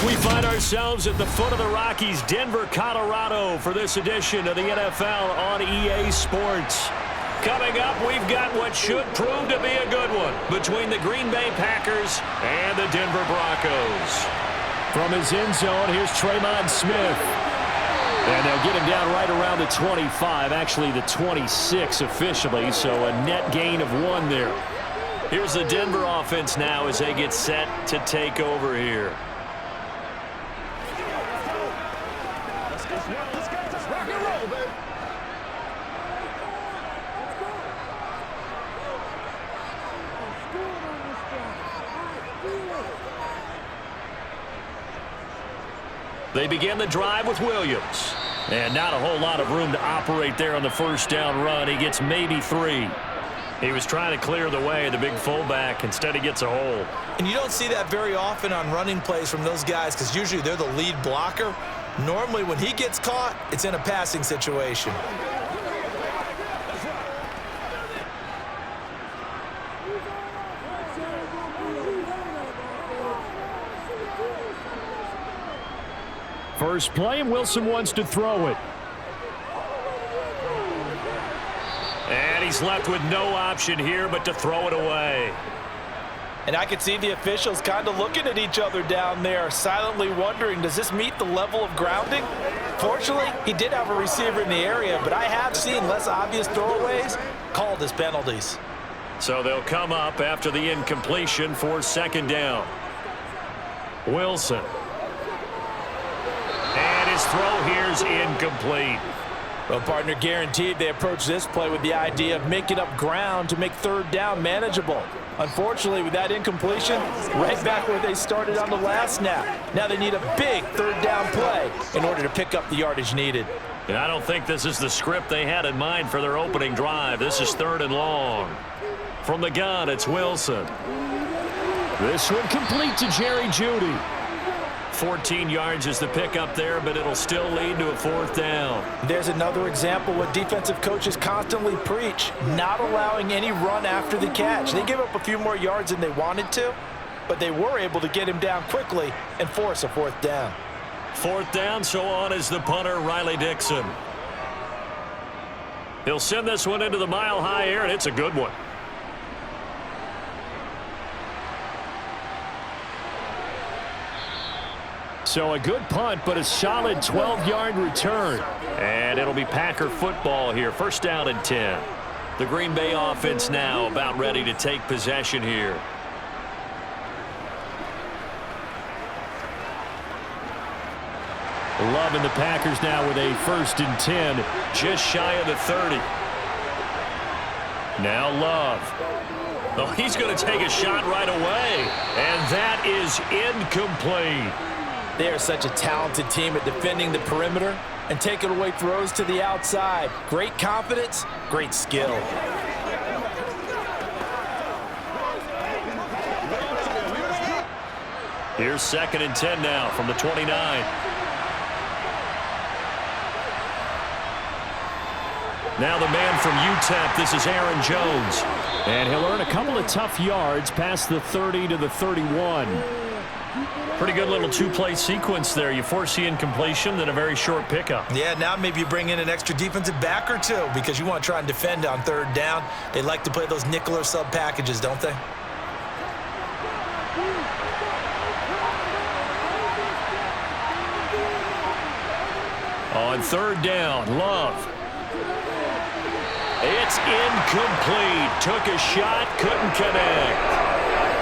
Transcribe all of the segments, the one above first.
We find ourselves at the foot of the Rockies, Denver, Colorado, for this edition of the NFL on EA Sports. Coming up, we've got what should prove to be a good one between the Green Bay Packers and the Denver Broncos. From his end zone, here's Tremon Smith. And they'll get him down right around the 25, actually the 26 officially, so a net gain of 1 there. Here's the Denver offense now as they get set to take over here. They begin the drive with Williams. And not a whole lot of room to operate there on the first down run. He gets maybe 3. He was trying to clear the way, the big fullback. Instead, he gets a hole. And you don't see that very often on running plays from those guys because usually they're the lead blocker. Normally, when he gets caught, it's in a passing situation. First play, and Wilson wants to throw it. And he's left with no option here but to throw it away. And I could see the officials kind of looking at each other down there, silently wondering, does this meet the level of grounding? Fortunately, he did have a receiver in the area, but I have seen less obvious throwaways called as penalties. So they'll come up after the incompletion for second down. Wilson. And his throw here's incomplete. Well, partner, guaranteed they approach this play with the idea of making up ground to make third down manageable. Unfortunately, with that incompletion, right back where they started on the last snap. Now they need a big third down play in order to pick up the yardage needed. And I don't think this is the script they had in mind for their opening drive. This is 3rd and long. From the gun, it's Wilson. This one complete to Jerry Jeudy. 14 yards is the pickup there, but it'll still lead to a 4th down. There's another example what defensive coaches constantly preach, not allowing any run after the catch. They gave up a few more yards than they wanted to, but they were able to get him down quickly and force a 4th down. 4th down, so on is the punter, Riley Dixon. He'll send this one into the mile-high air, and it's a good one. So a good punt, but a solid 12-yard return. And it'll be Packer football here. 1st down and 10. The Green Bay offense now about ready to take possession here. Love and the Packers now with a 1st and 10, just shy of the 30. Now Love. Oh, he's going to take a shot right away. And that is incomplete. They are such a talented team at defending the perimeter and taking away throws to the outside. Great confidence, great skill. Here's 2nd and 10 now from the 29. Now the man from UTEP, this is Aaron Jones. And he'll earn a couple of tough yards past the 30 to the 31. Pretty good little 2-play sequence there. You force the incompletion, then a very short pickup. Yeah, now maybe you bring in an extra defensive back or 2 because you want to try and defend on 3rd down. They like to play those nickel or sub packages, don't they? On 3rd down, Love. It's incomplete. Took a shot, couldn't connect.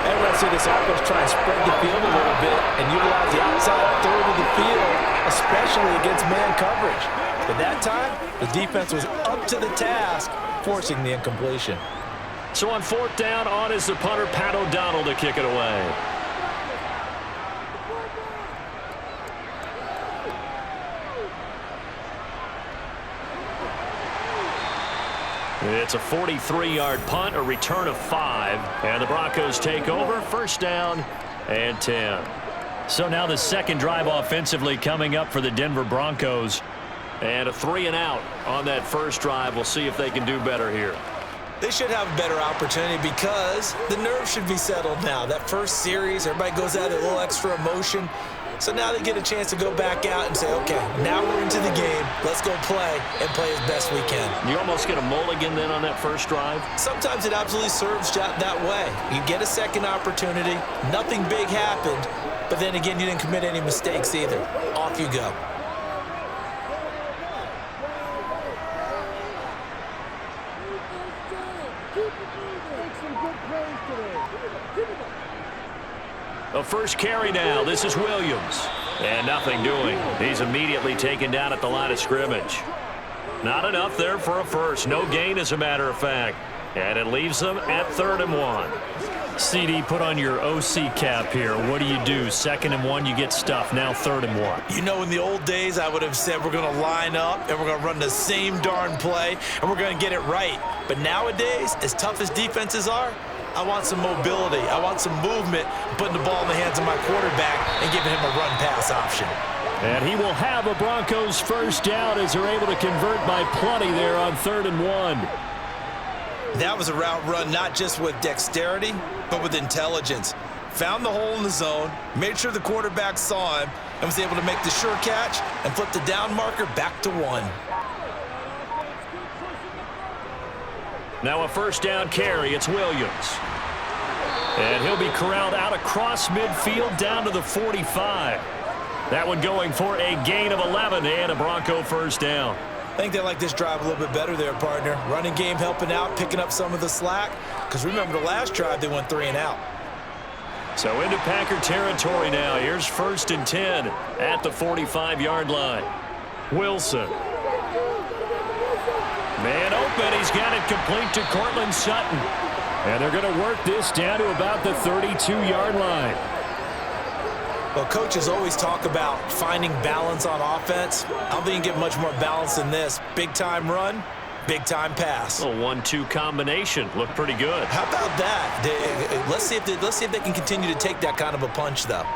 And when I see this offense try and spread the field a little bit and utilize the outside third of the field, especially against man coverage. But that time, the defense was up to the task, forcing the incompletion. So on 4th down, on is the punter, Pat O'Donnell, to kick it away. It's a 43-yard punt, a return of 5, and the Broncos take over. 1st down and 10. So now the second drive offensively coming up for the Denver Broncos. And a 3-and-out on that first drive. We'll see if they can do better here. They should have a better opportunity because the nerves should be settled now. That first series, everybody goes out a little extra emotion. So now they get a chance to go back out and say, okay, now we're into the game. Let's go play and play as best we can. You almost get a mulligan then on that first drive? Sometimes it absolutely serves that way. You get a second opportunity. Nothing big happened. But then again, you didn't commit any mistakes either. Off you go. A first carry now. This is Williams. And nothing doing. He's immediately taken down at the line of scrimmage. Not enough there for a first. No gain, as a matter of fact. And it leaves them at 3rd and 1. CD, put on your OC cap here. What do? 2nd and 1, you get stuffed. Now 3rd and 1. You know, in the old days, I would have said we're going to line up and we're going to run the same darn play and we're going to get it right. But nowadays, as tough as defenses are, I want some mobility. I want some movement, putting the ball in the hands of my quarterback and giving him a run-pass option. And he will have a Broncos first down as they're able to convert by plenty there on 3rd and 1. That was a route run not just with dexterity, but with intelligence. Found the hole in the zone, made sure the quarterback saw him, and was able to make the sure catch and flip the down marker back to 1. Now a first down carry. It's Williams. And he'll be corralled out across midfield down to the 45. That one going for a gain of 11 and a Bronco first down. I think they like this drive a little bit better there, partner. Running game helping out, picking up some of the slack. Because remember the last drive, they went 3 and out. So into Packer territory now. Here's 1st and 10 at the 45-yard line. Wilson. Man open. He's got it complete to Cortland Sutton. And they're going to work this down to about the 32-yard line. Well, coaches always talk about finding balance on offense. I don't think you get much more balance than this. Big-time run, big-time pass. A 1-2 combination. Looked pretty good. How about that? Let's see if they can continue to take that kind of a punch, though.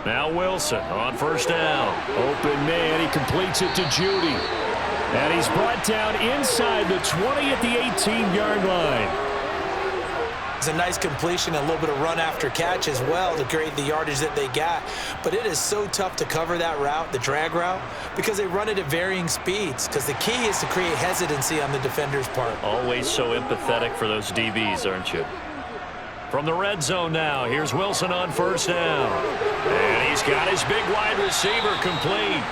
Now Wilson on first down. Open man. He completes it to Judy. And he's brought down inside the 20 at the 18-yard line. It's a nice completion and a little bit of run after catch as well to create the yardage that they got. But it is so tough to cover that route, the drag route, because they run it at varying speeds. Because the key is to create hesitancy on the defender's part. Always so empathetic for those DBs, aren't you? From the red zone now, here's Wilson on first down. And he's got his big wide receiver complete.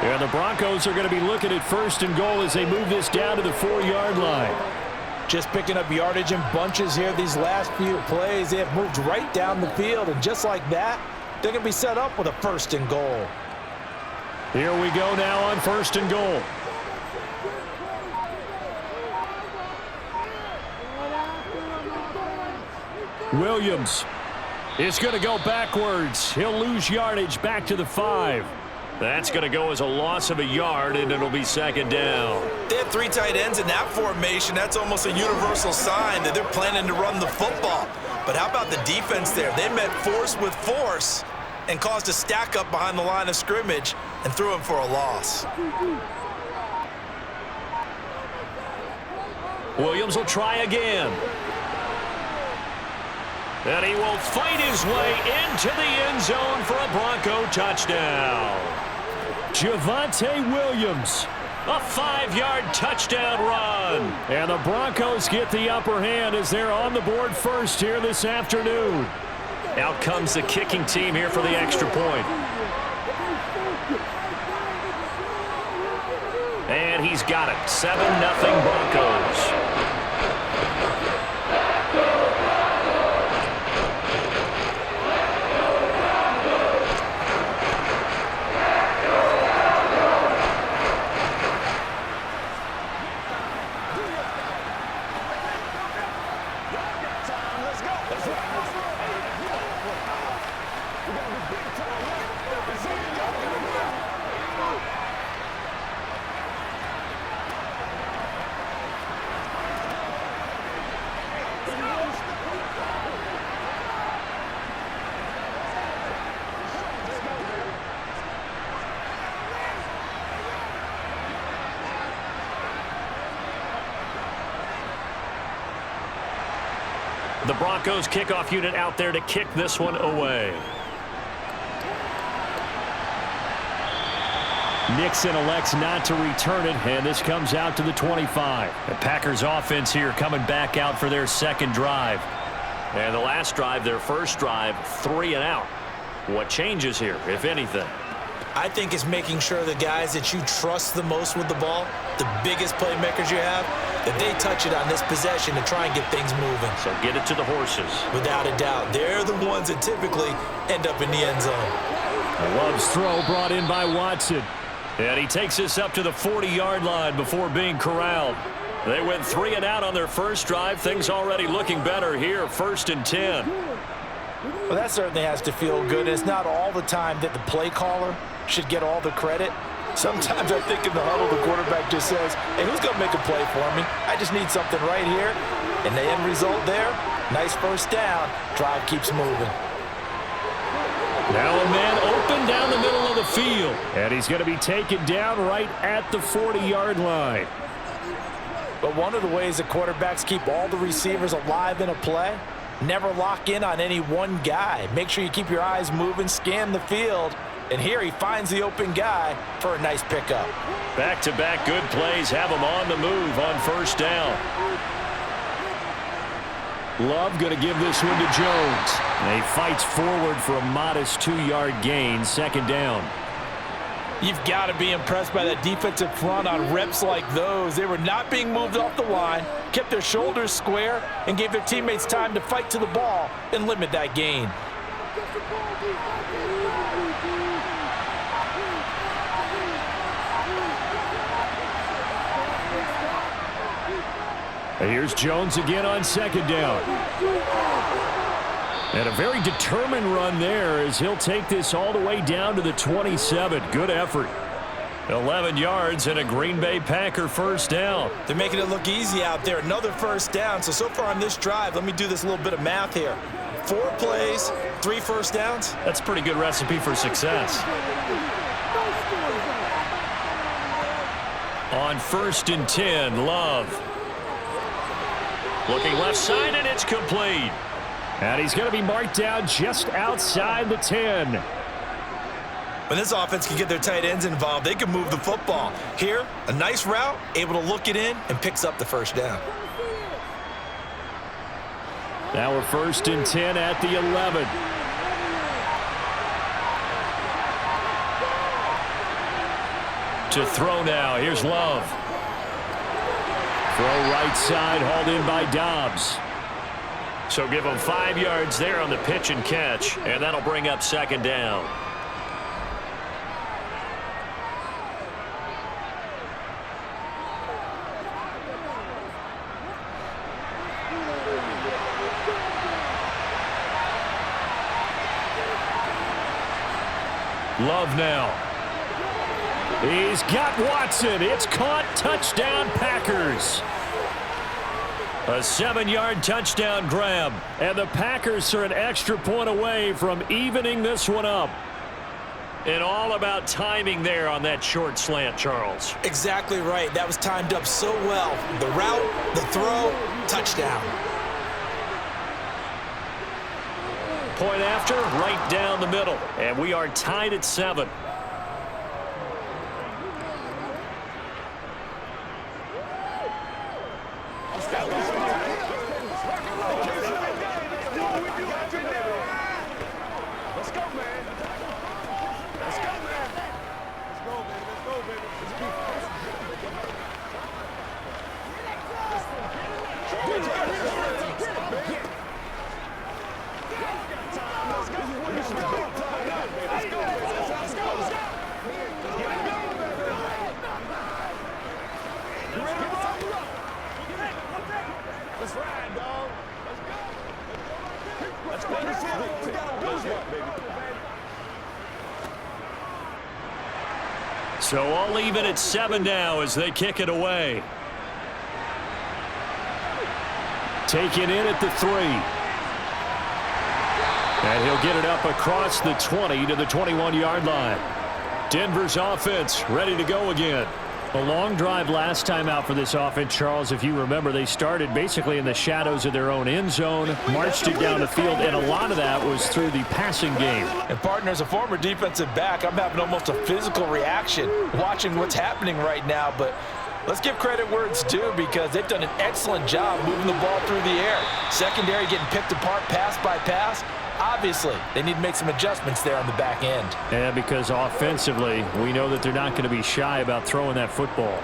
And the Broncos are going to be looking at 1st and goal as they move this down to the 4-yard line. Just picking up yardage in bunches here these last few plays. They have moved right down the field, and just like that, they're going to be set up with a 1st and goal. Here we go now on 1st and goal. Williams is going to go backwards. He'll lose yardage back to the 5. That's going to go as a loss of a yard, and it'll be 2nd down. They have 3 tight ends in that formation. That's almost a universal sign that they're planning to run the football. But how about the defense there? They met force with force and caused a stack up behind the line of scrimmage and threw him for a loss. Williams will try again. And he will fight his way into the end zone for a Bronco touchdown. Javonte Williams, a 5-yard touchdown run. And the Broncos get the upper hand as they're on the board first here this afternoon. Out comes the kicking team here for the extra point. And he's got it. 7-0 Broncos. The Broncos kickoff unit out there to kick this one away. Nixon elects not to return it, and this comes out to the 25. The Packers offense here coming back out for their second drive. And the last drive, their first drive, 3 and out. What changes here, if anything? I think it's making sure the guys that you trust the most with the ball, the biggest playmakers you have, that they touch it on this possession to try and get things moving. So get it to the horses. Without a doubt, they're the ones that typically end up in the end zone. Love's throw brought in by Watson. And he takes us up to the 40-yard line before being corralled. They went 3 and out on their first drive. Things already looking better here, 1st and 10. Well, that certainly has to feel good. It's not all the time that the play caller should get all the credit. Sometimes I think in the huddle, the quarterback just says, hey, who's going to make a play for me? I just need something right here. And the end result there, nice first down. Drive keeps moving. Now a man open down the middle of the field. And he's going to be taken down right at the 40-yard line. But one of the ways that quarterbacks keep all the receivers alive in a play, never lock in on any one guy. Make sure you keep your eyes moving, scan the field. And here he finds the open guy for a nice pickup. Back-to-back good plays have him on the move on first down. Love going to give this one to Jones. And he fights forward for a modest 2-yard gain, 2nd down. You've got to be impressed by that defensive front on reps like those. They were not being moved off the line, kept their shoulders square, and gave their teammates time to fight to the ball and limit that gain. And here's Jones again on 2nd down. And a very determined run there as he'll take this all the way down to the 27. Good effort. 11 yards and a Green Bay Packer first down. They're making it look easy out there. Another first down. So far on this drive, let me do this little bit of math here. 4 plays, 3 first downs. That's a pretty good recipe for success. On 1st and 10, Love. Looking left side, and it's complete. And he's going to be marked down just outside the 10. When this offense can get their tight ends involved, they can move the football. Here, a nice route, able to look it in, and picks up the first down. Now we're 1st and 10 at the 11. To throw now, here's Love. Throw right side, hauled in by Dobbs. So give him 5 yards there on the pitch and catch, and that'll bring up 2nd down. Love now. He's got Watson. It's caught. Touchdown, Packers. A 7-yard touchdown grab. And the Packers are an extra point away from evening this one up. And all about timing there on that short slant, Charles. Exactly right. That was timed up so well. The route, the throw, touchdown. Point after, right down the middle. And we are tied at 7. So I'll leave it at 7 now as they kick it away. Taken in at the 3. And he'll get it up across the 20 to the 21-yard line. Denver's offense ready to go again. A long drive last time out for this offense, Charles. If you remember, they started basically in the shadows of their own end zone, marched it down the field, and a lot of that was through the passing game. And, partner, as a former defensive back, I'm having almost a physical reaction watching what's happening right now. But let's give credit where it's due because they've done an excellent job moving the ball through the air. Secondary getting picked apart pass by pass. Obviously, they need to make some adjustments there on the back end. Yeah, because offensively, we know that they're not going to be shy about throwing that football.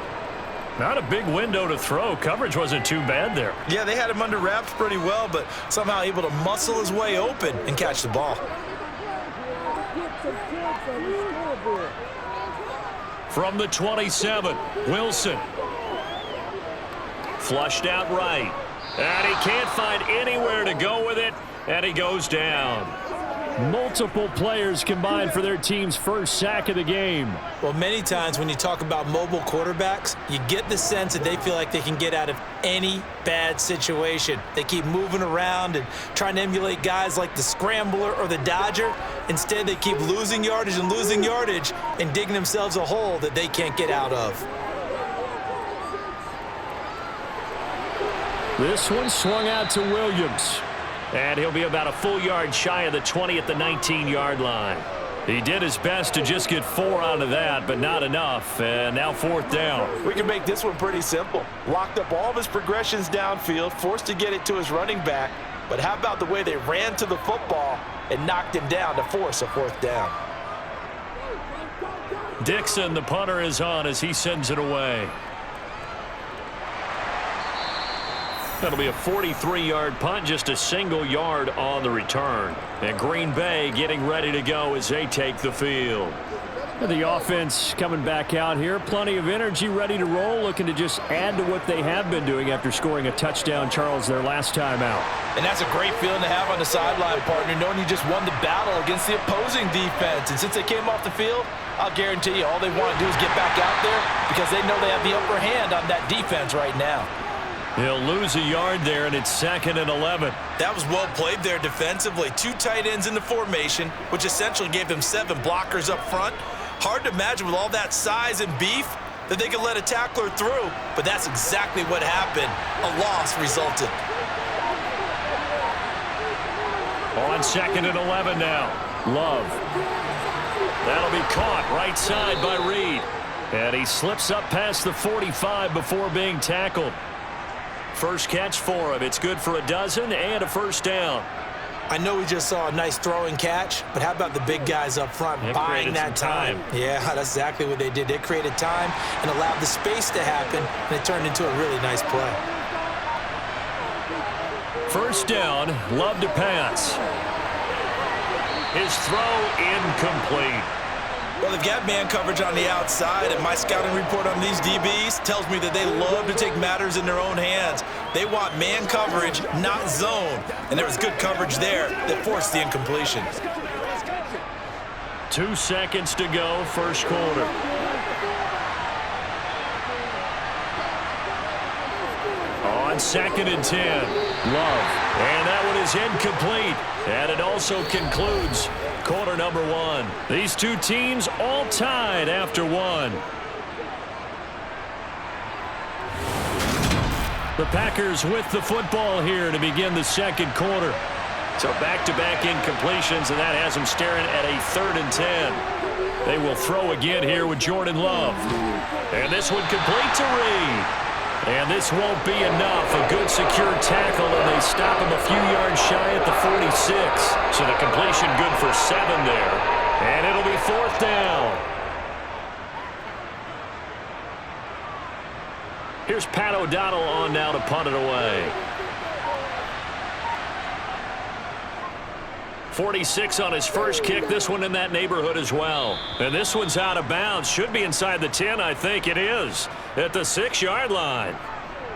Not a big window to throw. Coverage wasn't too bad there. Yeah, they had him under wraps pretty well, but somehow able to muscle his way open and catch the ball. From the 27, Wilson. Flushed out right. And he can't find anywhere to go with it. And he goes down. Multiple players combined for their team's first sack of the game. Well, many times when you talk about mobile quarterbacks, you get the sense that they feel like they can get out of any bad situation. They keep moving around and trying to emulate guys like the Scrambler or the Dodger. Instead, they keep losing yardage and digging themselves a hole that they can't get out of. This one swung out to Williams. And he'll be about a full yard shy of the 20 at the 19-yard line. He did his best to just get 4 out of that, but not enough. And now 4th down. We can make this one pretty simple. Locked up all of his progressions downfield, forced to get it to his running back. But how about the way they ran to the football and knocked him down to force a 4th down? Dixon, the punter, is on as he sends it away. That'll be a 43-yard punt, just a single yard on the return. And Green Bay getting ready to go as they take the field. The offense coming back out here. Plenty of energy, ready to roll, looking to just add to what they have been doing after scoring a touchdown, Charles, their last time out. And that's a great feeling to have on the sideline, partner, knowing you just won the battle against the opposing defense. And since they came off the field, I'll guarantee you all they want to do is get back out there because they know they have the upper hand on that defense right now. He'll lose a yard there, and it's 2nd and 11. That was well played there defensively. 2 tight ends in the formation, which essentially gave them 7 blockers up front. Hard to imagine with all that size and beef that they could let a tackler through, but that's exactly what happened. A loss resulted. On 2nd and 11 now. Love. That'll be caught right side by Reed. And he slips up past the 45 before being tackled. First catch for him. It's good for a dozen and a 1st down. I know we just saw a nice throwing catch, but how about the big guys up front buying that time? Yeah, that's exactly what they did. They created time and allowed the space to happen, and it turned into a really nice play. 1st down, Love to pass. His throw incomplete. Well, they've got man coverage on the outside, and my scouting report on these DBs tells me that they love to take matters in their own hands. They want man coverage, not zone. And there was good coverage there that forced the incompletion. 2 seconds to go, 1st quarter. On 2nd and 10, Love. And that one is incomplete. And it also concludes quarter number 1. These two teams all tied after 1. The Packers with the football here to begin the 2nd quarter. So back-to-back incompletions, and that has them staring at a 3rd and 10. They will throw again here with Jordan Love. And this one complete to Reed. And this won't be enough. A good secure tackle, and they stop him a few yards shy at the 46. So the completion good for 7 there. And it'll be 4th down. Here's Pat O'Donnell on now to punt it away. 46 on his first kick. This one in that neighborhood as well. And this one's out of bounds. Should be inside the 10, I think it is. At the 6-yard line.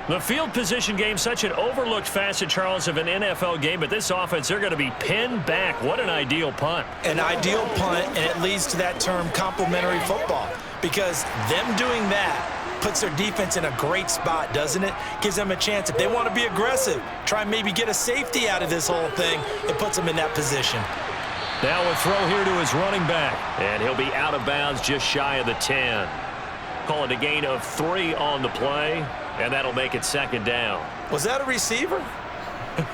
The field position game, such an overlooked facet, Charles, of an NFL game, but this offense, they're going to be pinned back. What an ideal punt. An ideal punt, and it leads to that term complementary football, because them doing that puts their defense in a great spot, doesn't it? Gives them a chance. If they want to be aggressive, try and maybe get a safety out of this whole thing, it puts them in that position. Now a throw here to his running back, and he'll be out of bounds just shy of the 10. Call it a gain of 3 on the play, and that'll make it second down. Was that a receiver?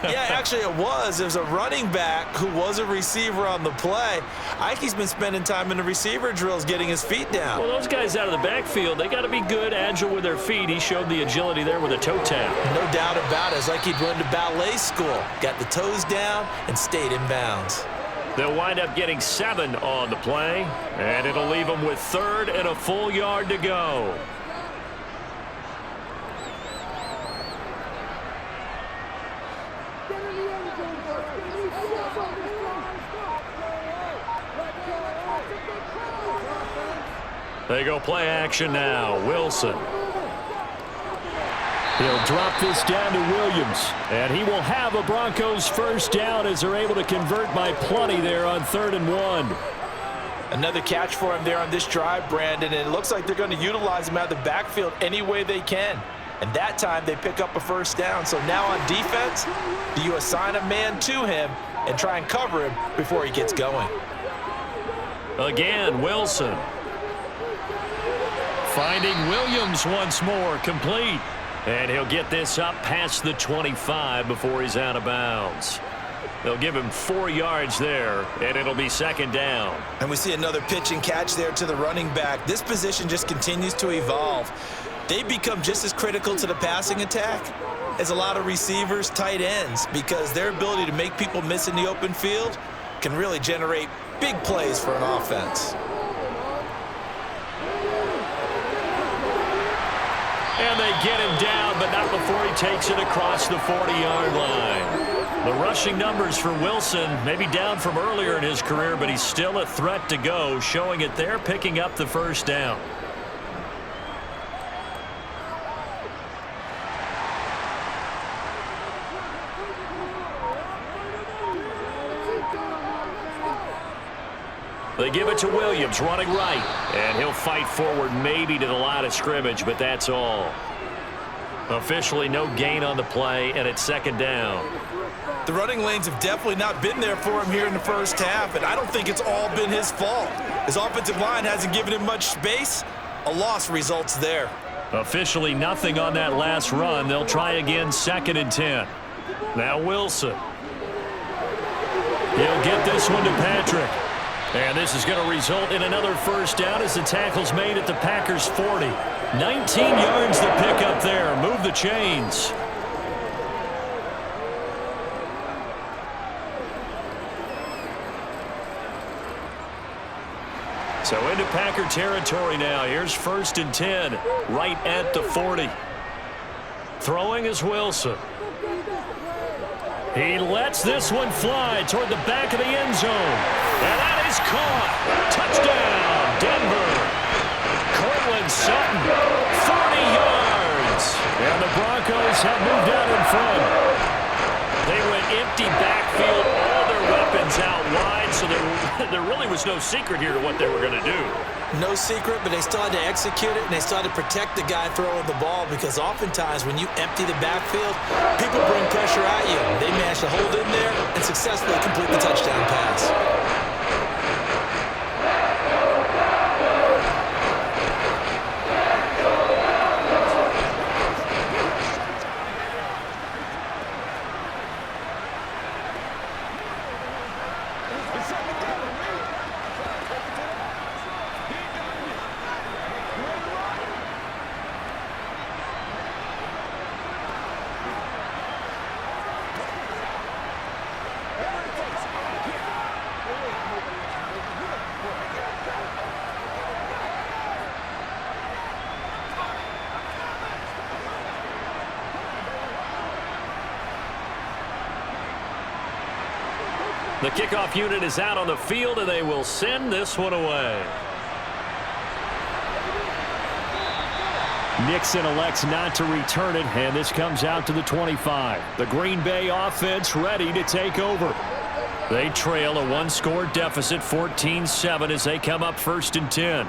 Yeah, actually it was. There's a running back who was a receiver on the play. Ike's been spending time in the receiver drills getting his feet down. Well, those guys out of the backfield, they got to be good, agile with their feet. He showed the agility there with a toe tap. No doubt about it. It's like he'd went to ballet school. Got the toes down and stayed in bounds. They'll wind up getting 7 on the play, and it'll leave them with 3rd and a full yard to go. They go play action now. Wilson. He'll drop this down to Williams, and he will have a Broncos first down as they're able to convert by plenty there on 3rd and 1. Another catch for him there on this drive, Brandon, and it looks like they're going to utilize him out of the backfield any way they can. And that time they pick up a first down. So now on defense, do you assign a man to him and try and cover him before he gets going? Again, Wilson. Finding Williams once more, complete. And he'll get this up past the 25 before he's out of bounds. They'll give him 4 yards there, and it'll be second down. And we see another pitch and catch there to the running back. This position just continues to evolve. They become just as critical to the passing attack as a lot of receivers, tight ends, because their ability to make people miss in the open field can really generate big plays for an offense. And they get him down, but not before he takes it across the 40-yard line. The rushing numbers for Wilson may be down from earlier in his career, but he's still a threat to go, showing it there, picking up the first down. They give it to Williams, running right. And he'll fight forward maybe to the line of scrimmage, but that's all. Officially no gain on the play, and it's second down. The running lanes have definitely not been there for him here in the first half, and I don't think it's all been his fault. His offensive line hasn't given him much space. A loss results there. Officially nothing on that last run. They'll try again, 2nd and 10. Now Wilson. He'll get this one to Patrick. And this is going to result in another first down as the tackle's made at the Packers' 40. 19 yards to pick up there. Move the chains. So into Packer territory now. Here's 1st and 10, right at the 40. Throwing is Wilson. He lets this one fly toward the back of the end zone. And that is caught. Touchdown, Denver. Cortland Sutton, 40 yards. And the Broncos have moved out in front. They went empty backfield, all their weapons out wide, so there really was no secret here to what they were going to do. No secret, but they still had to execute it, and they still had to protect the guy throwing the ball, because oftentimes when you empty the backfield, people bring pressure at you. They managed to hold in there and successfully complete the touchdown pass. The kickoff unit is out on the field, and they will send this one away. Nixon elects not to return it, and this comes out to the 25. The Green Bay offense ready to take over. They trail a 1-score deficit, 14-7, as they come up 1st and 10.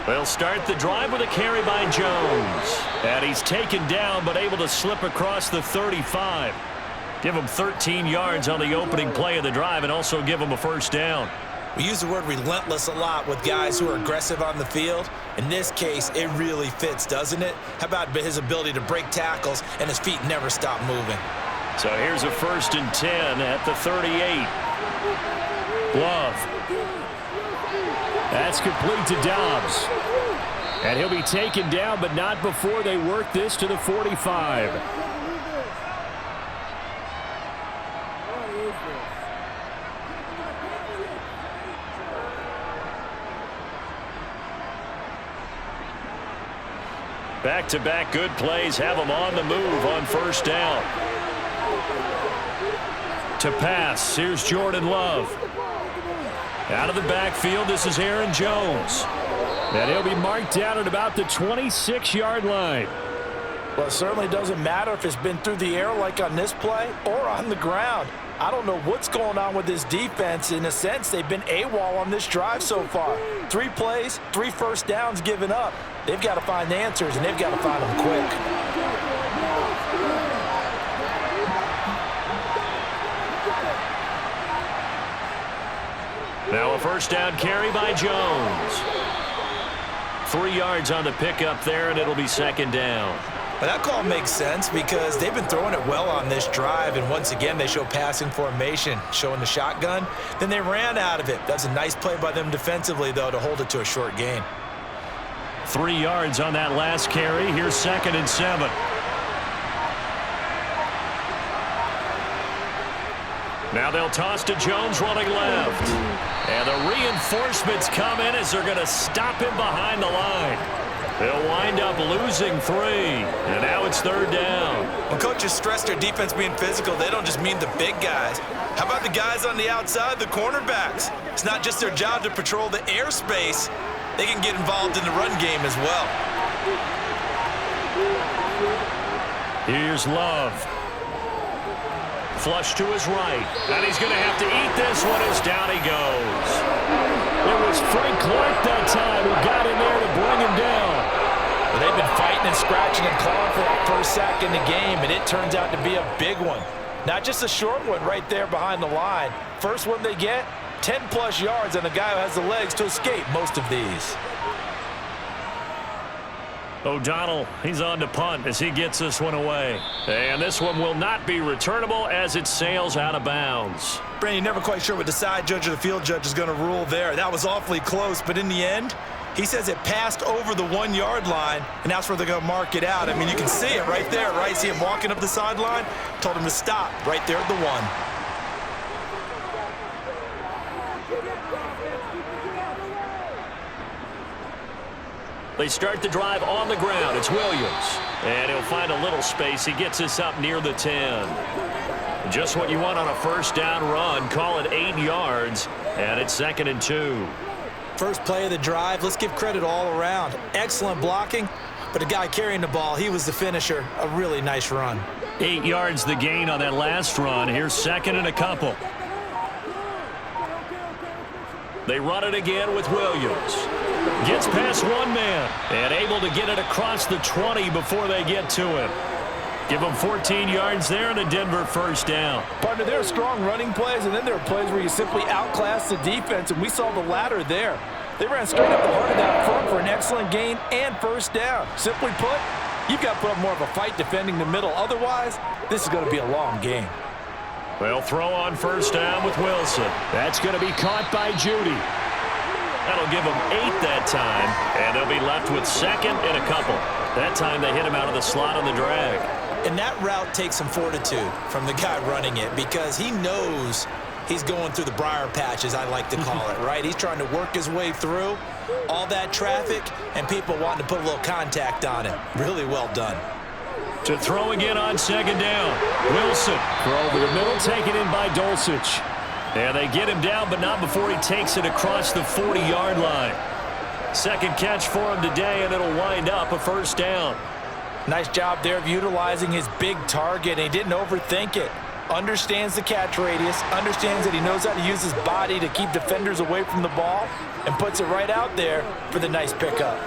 They'll start the drive with a carry by Jones. And he's taken down but able to slip across the 35. Give him 13 yards on the opening play of the drive and also give him a first down. We use the word relentless a lot with guys who are aggressive on the field. In this case, it really fits, doesn't it? How about his ability to break tackles and his feet never stop moving? So here's a 1st and 10 at the 38. Love. That's complete to Dobbs. And he'll be taken down, but not before they work this to the 45. Back-to-back good plays have them on the move on 1st down. To pass, here's Jordan Love. Out of the backfield, this is Aaron Jones. And he'll be marked down at about the 26-yard line. Well, it certainly doesn't matter if it's been through the air like on this play or on the ground. I don't know what's going on with this defense. In a sense, they've been AWOL on this drive so far. 3 plays, 3 first downs given up. They've got to find answers, and they've got to find them quick. Now a 1st down carry by Jones. 3 yards on the pickup there, and it'll be 2nd down. But that call makes sense because they've been throwing it well on this drive, and once again they show passing formation, showing the shotgun. Then they ran out of it. That's a nice play by them defensively, though, to hold it to a short gain. 3 yards on that last carry. Here's 2nd and 7. Now they'll toss to Jones running left. And the reinforcements come in as they're going to stop him behind the line. They'll wind up losing 3. And now it's 3rd down. When coaches stress their defense being physical, they don't just mean the big guys. How about the guys on the outside, the cornerbacks? It's not just their job to patrol the airspace. They can get involved in the run game as well. Here's Love. Flush to his right. And he's going to have to eat this one as down he goes. It was Frank Clark that time who got in there to bring him down. Well, they've been fighting and scratching and clawing for that first sack in the game, and it turns out to be a big one. Not just a short one right there behind the line. First one they get, 10-plus yards, and the guy who has the legs to escape most of these. O'Donnell, he's on to punt as he gets this one away. And this one will not be returnable as it sails out of bounds. Brandon, you're never quite sure what the side judge or the field judge is going to rule there. That was awfully close, but in the end, he says it passed over the 1-yard line, and that's where they're going to mark it out. I mean, you can see it right there, right? See him walking up the sideline? Told him to stop right there at the 1. They start the drive on the ground. It's Williams. And he'll find a little space. He gets us up near the 10. Just what you want on a 1st down run. Call it 8 yards. And it's 2nd and 2. First play of the drive. Let's give credit all around. Excellent blocking. But the guy carrying the ball, he was the finisher. A really nice run. 8 yards the gain on that last run. Here's 2nd and a couple. They run it again with Williams. Gets past one man and able to get it across the 20 before they get to him. Give them 14 yards there and a Denver 1st down. Partner, there are strong running plays, and then there are plays where you simply outclass the defense, and we saw the latter there. They ran straight up the heart of that front for an excellent gain and 1st down. Simply put, you've got to put up more of a fight defending the middle. Otherwise, this is going to be a long game. They'll throw on 1st down with Wilson. That's going to be caught by Judy. That'll give them 8 that time, and they'll be left with 2nd and a couple. That time they hit him out of the slot on the drag. And that route takes some fortitude from the guy running it because he knows he's going through the briar patch, as I like to call it, right? He's trying to work his way through all that traffic and people wanting to put a little contact on it. Really well done. To throw again on 2nd down. Wilson. Throw over the middle, taken in by Dulcich. And they get him down, but not before he takes it across the 40-yard line. 2nd catch for him today, and it'll wind up a 1st down. Nice job there of utilizing his big target, and he didn't overthink it. understands the catch radius, understands that he knows how to use his body to keep defenders away from the ball, and puts it right out there for the nice pickup.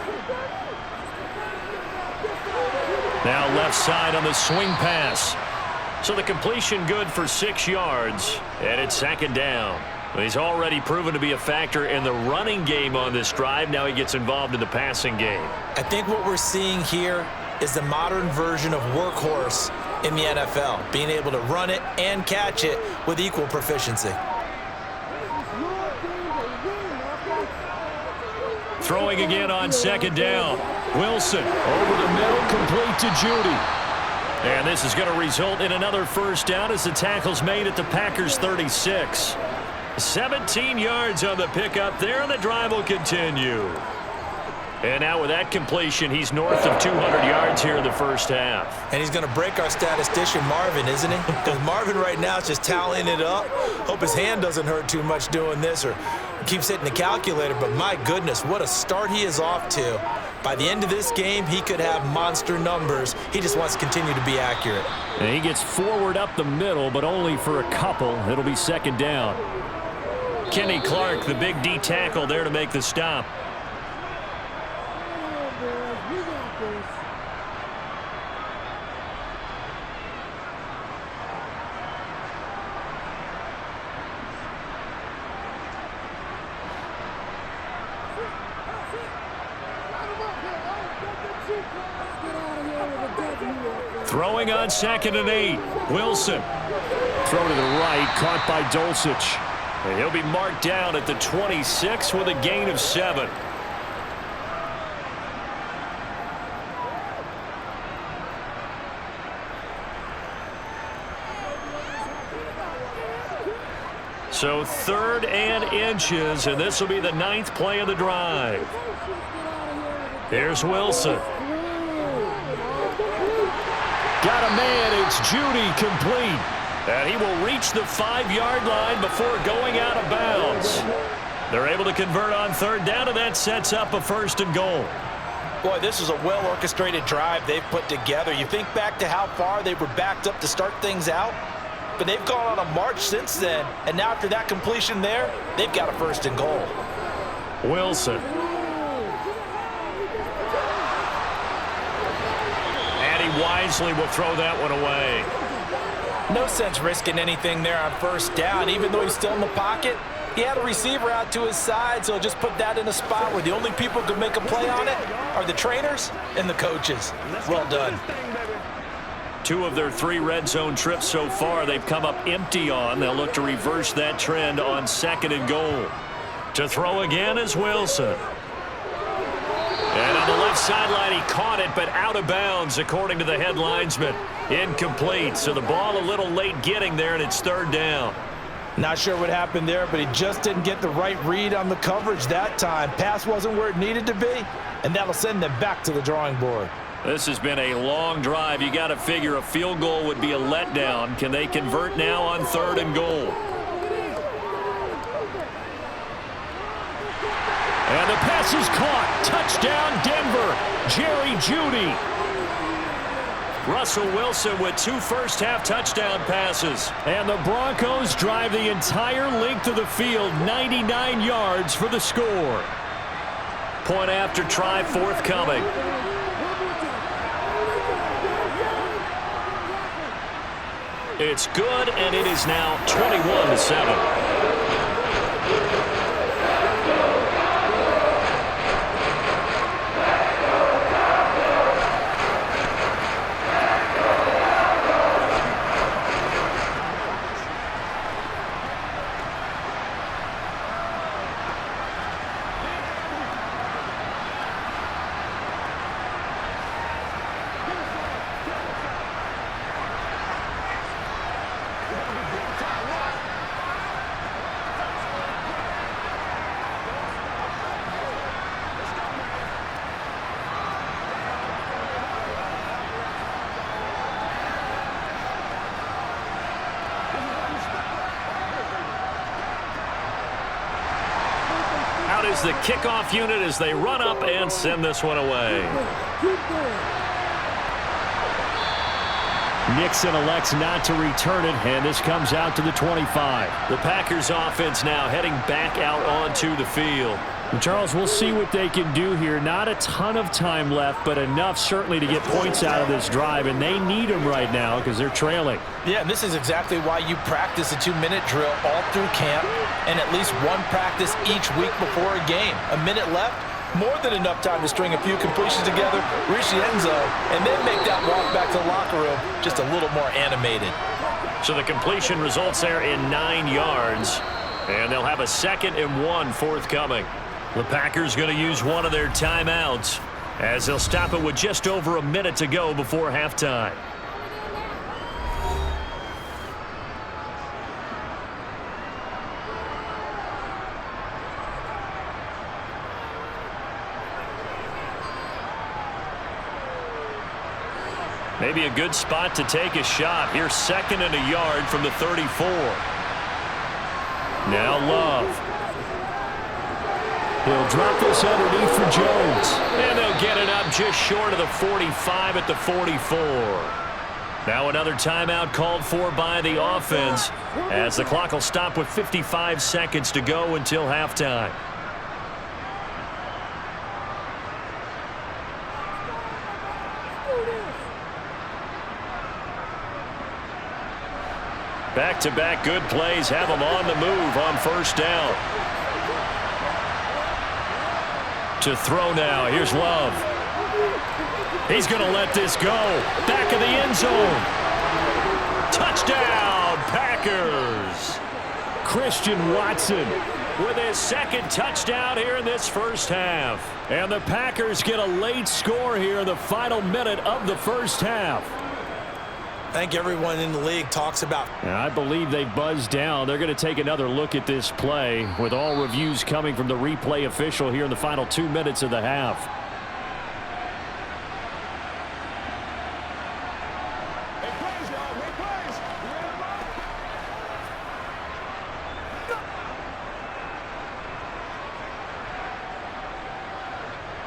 Now left side on the swing pass. So the completion good for 6 yards, and it's second down. He's already proven to be a factor in the running game on this drive. Now he gets involved in the passing game. I think what we're seeing here is the modern version of workhorse in the NFL, being able to run it and catch it with equal proficiency. Throwing again on second down. Wilson over the middle, complete to Judy. And this is going to result in another first down as the tackle's made at the Packers' 36. 17 yards on the pickup there, and the drive will continue. And now with that completion, he's north of 200 yards here in the first half. And he's going to break our statistician, Marvin, isn't he? Because Marvin right now is just tallying it up. Hope his hand doesn't hurt too much doing this or keeps hitting the calculator. But my goodness, what a start he is off to. By the end of this game, he could have monster numbers. He just wants to continue to be accurate. And he gets forward up the middle, but only for a couple. It'll be second down. Kenny Clark, the big D tackle there to make the stop. Throwing on 2nd and 8. Wilson. Throw to the right, caught by Dulcich. And he'll be marked down at the 26 with a gain of 7. So 3rd and inches, and this will be the 9th play of the drive. Here's Wilson. Got a man, it's Judy, complete. And he will reach the 5-yard line before going out of bounds. They're able to convert on 3rd down, and that sets up a 1st and goal. Boy, this is a well-orchestrated drive they've put together. You think back to how far they were backed up to start things out, but they've gone on a march since then, and now after that completion there, they've got a 1st and goal. Wilson. And he wisely will throw that one away. No sense risking anything there on 1st down. Even though he's still in the pocket, he had a receiver out to his side, so just put that in a spot where the only people who can make a play on it are the trainers and the coaches. Well done. 2 of their 3 red zone trips so far they've come up empty on. They'll look to reverse that trend on 2nd and goal. To throw again is Wilson. And on the left sideline, he caught it, but out of bounds, according to the head linesman. Incomplete, so the ball a little late getting there, and it's 3rd down. Not sure what happened there, but he just didn't get the right read on the coverage that time. Pass wasn't where it needed to be, and that'll send them back to the drawing board. This has been a long drive. You got to figure a field goal would be a letdown. Can they convert now on 3rd and goal? And the pass is caught. Touchdown, Denver. Jerry Jeudy. Russell Wilson with 2 first-half touchdown passes. And the Broncos drive the entire length of the field, 99 yards for the score. Point after try forthcoming. It's good, and it is now 21-7. Is the kickoff unit as they run up and send this one away. Nixon elects not to return it, and this comes out to the 25. The Packers offense now heading back out onto the field. And Charles, we'll see what they can do here. Not a ton of time left, but enough certainly to get points out of this drive, and they need them right now because they're trailing. Yeah, and this is exactly why you practice a 2-minute drill all through camp and at least one practice each week before a game. A minute left, more than enough time to string a few completions together, reach the end zone, and then make that walk back to the locker room just a little more animated. So the completion results there in 9 yards, and they'll have a 2nd and 1 forthcoming. The Packers going to use one of their timeouts as they'll stop it with just over a minute to go before halftime. Maybe a good spot to take a shot. Here's 2nd and a yard from the 34. Now Love. He'll drop this underneath for Jones. And they'll get it up just short of the 45 at the 44. Now another timeout called for by the offense as the clock will stop with 55 seconds to go until halftime. Back-to-back good plays have them on the move on first down. To throw now. Here's Love. He's going to let this go. Back of the end zone. Touchdown, Packers. Christian Watson With his 2nd touchdown here in this first half. And the Packers get a late score here in the final minute of the first half. I think everyone in the league talks about. And I believe they buzzed down. They're going to take another look at this play with all reviews coming from the replay official here in the final 2 minutes of the half.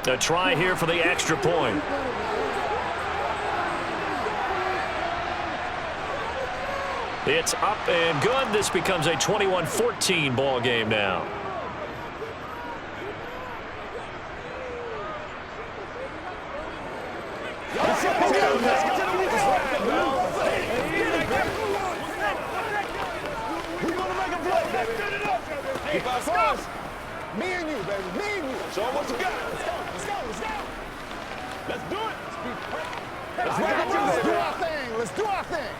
A try here for the extra point. It's up and good. This becomes a 21-14 ball game now. Me and you, baby. Me and you. Show them what you got. Let's go. Let's go. Let's go. Let's do it. Let's do our thing. Let's do our thing.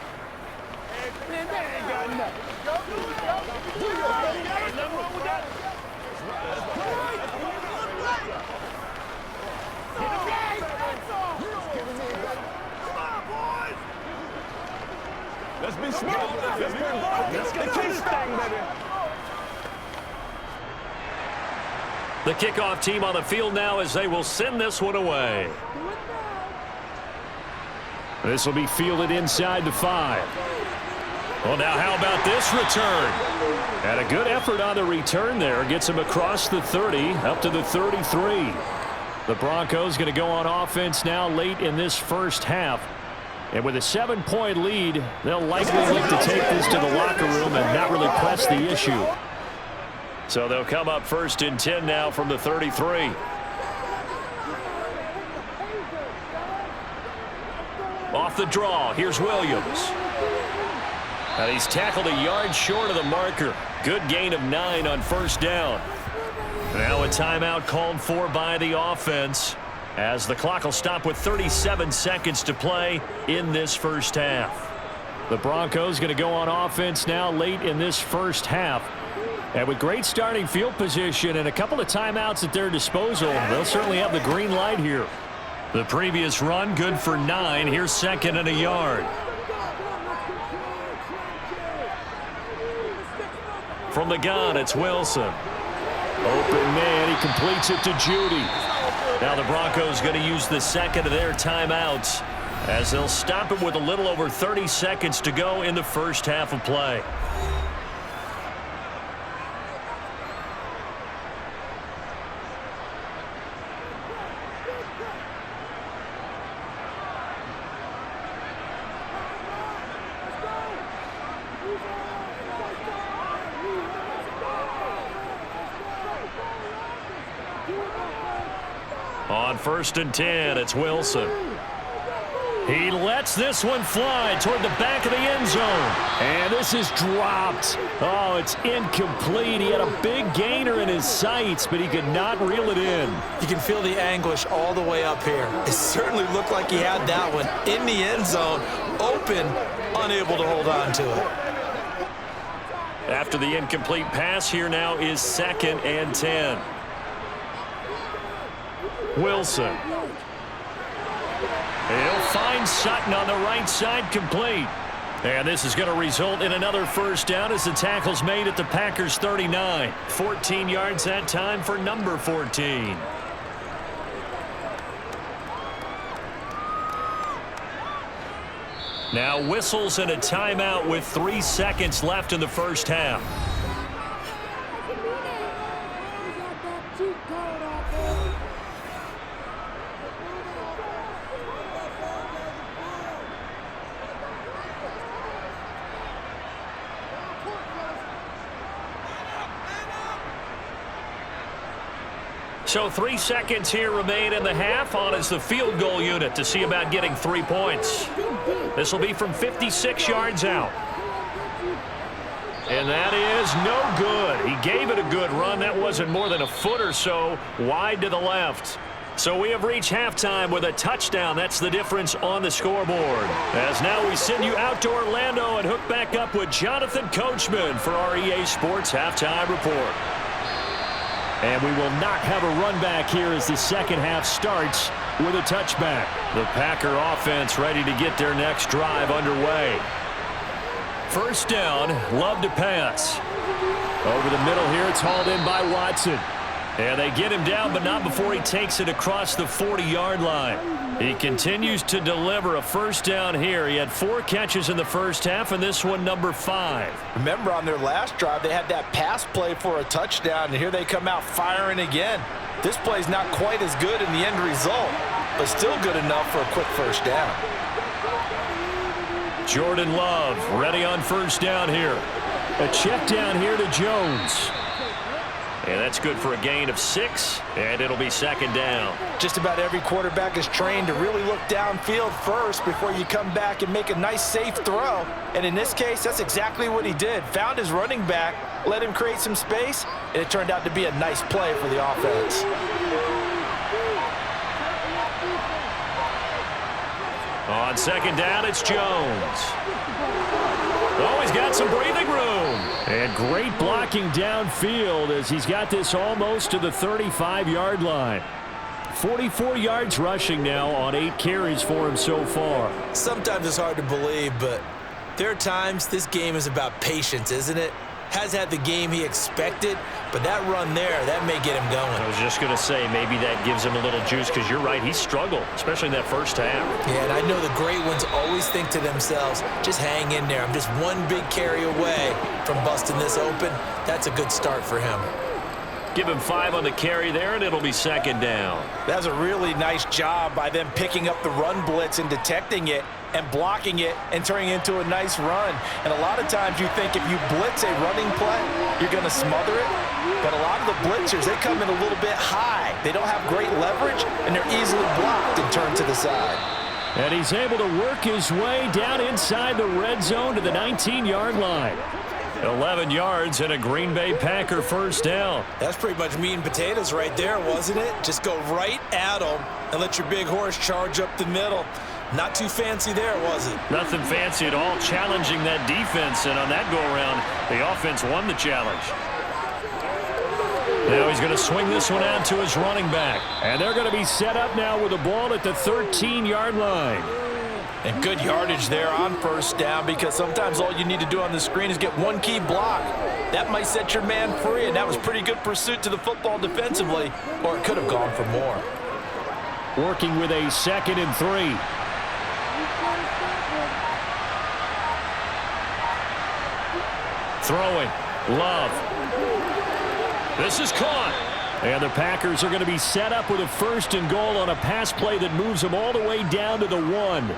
Man, that ain't got nothing. Go do it. Do your thing. Ain't nothing wrong with that. Let's play. Come on, boys. Let's be smart. Let's be bold. Let's get this thing, baby. The kickoff team on the field now as they will send this one away. This will be fielded inside the 5. Well, now how about this return? And a good effort on the return there. Gets him across the 30 up to the 33. The Broncos going to go on offense now late in this first half. And with a 7-point lead, they'll likely look to take this to the locker room and not really press the issue. So they'll come up 1st and 10 now from the 33. Off the draw, here's Williams. And he's tackled a yard short of the marker. Good gain of 9 on first down. Now a timeout called for by the offense as the clock will stop with 37 seconds to play in this first half. The Broncos going to go on offense now late in this first half. And with great starting field position and a couple of timeouts at their disposal, they'll certainly have the green light here. The previous run good for 9. Here's 2nd and a yard. From the gun, it's Wilson. Open man, he completes it to Judy. Now the Broncos going to use the 2nd of their timeouts as they'll stop it with a little over 30 seconds to go in the first half of play. On 1st and 10, it's Wilson. He lets this one fly toward the back of the end zone. And this is dropped. Oh, it's incomplete. He had a big gainer in his sights, but he could not reel it in. You can feel the anguish all the way up here. It certainly looked like he had that one in the end zone, open, unable to hold on to it. After the incomplete pass, here now is 2nd and 10. Wilson. He'll find Sutton on the right side, complete. And this is going to result in another first down as the tackle's made at the Packers' 39. 14 yards that time for number 14. Now whistles and a timeout with 3 seconds left in the first half. So 3 seconds here remain in the half. On is the field goal unit to see about getting 3 points. This will be from 56 yards out. And that is no good. He gave it a good run. That wasn't more than a foot or so wide to the left. So we have reached halftime with a touchdown. That's the difference on the scoreboard. As now we send you out to Orlando and hook back up with Jonathan Coachman for our EA Sports Halftime Report. And we will not have a run back here as the second half starts with a touchback. The Packer offense ready to get their next drive underway. First down, Love to pass. Over the middle here, it's hauled in by Watson. And they get him down, but not before he takes it across the 40-yard line. He continues to deliver a first down here. He had 4 catches in the first half, and this one number 5. Remember, on their last drive, they had that pass play for a touchdown, and here they come out firing again. This play's not quite as good in the end result, but still good enough for a quick first down. Jordan Love ready on first down here. A check down here to Jones. And that's good for a gain of 6, and it'll be second down. Just about every quarterback is trained to really look downfield first before you come back and make a nice, safe throw. And in this case, that's exactly what he did. Found his running back, let him create some space, and it turned out to be a nice play for the offense. On second down, it's Jones. Oh, he's got some breathing room. And great blocking downfield as he's got this almost to the 35-yard line. 44 yards rushing now on 8 carries for him so far. Sometimes it's hard to believe, but there are times this game is about patience, isn't it? Has had the game he expected, but that run there, that may get him going. I was just going to say, maybe that gives him a little juice because you're right, he struggled, especially in that first half. Yeah, and I know the great ones always think to themselves, just hang in there. I'm just one big carry away from busting this open. That's a good start for him. Give him 5 on the carry there, and it'll be second down. That's a really nice job by them picking up the run blitz and detecting it and blocking it and turning it into a nice run. And a lot of times you think if you blitz a running play, you're going to smother it. But a lot of the blitzers, they come in a little bit high. They don't have great leverage, and they're easily blocked and turned to the side. And he's able to work his way down inside the red zone to the 19-yard line. 11 yards and a Green Bay Packer first down. That's pretty much meat and potatoes right there, wasn't it? Just go right at them and let your big horse charge up the middle. Not too fancy there, was it? Nothing fancy at all, challenging that defense, and on that go-around, the offense won the challenge. Now he's going to swing this one out to his running back, and they're going to be set up now with the ball at the 13-yard line. And good yardage there on first down because sometimes all you need to do on the screen is get one key block. That might set your man free, and that was pretty good pursuit to the football defensively, or it could have gone for more. Working with a 2nd and 3. Throwing. Love. This is caught. And the Packers are going to be set up with a 1st and goal on a pass play that moves them all the way down to the 1.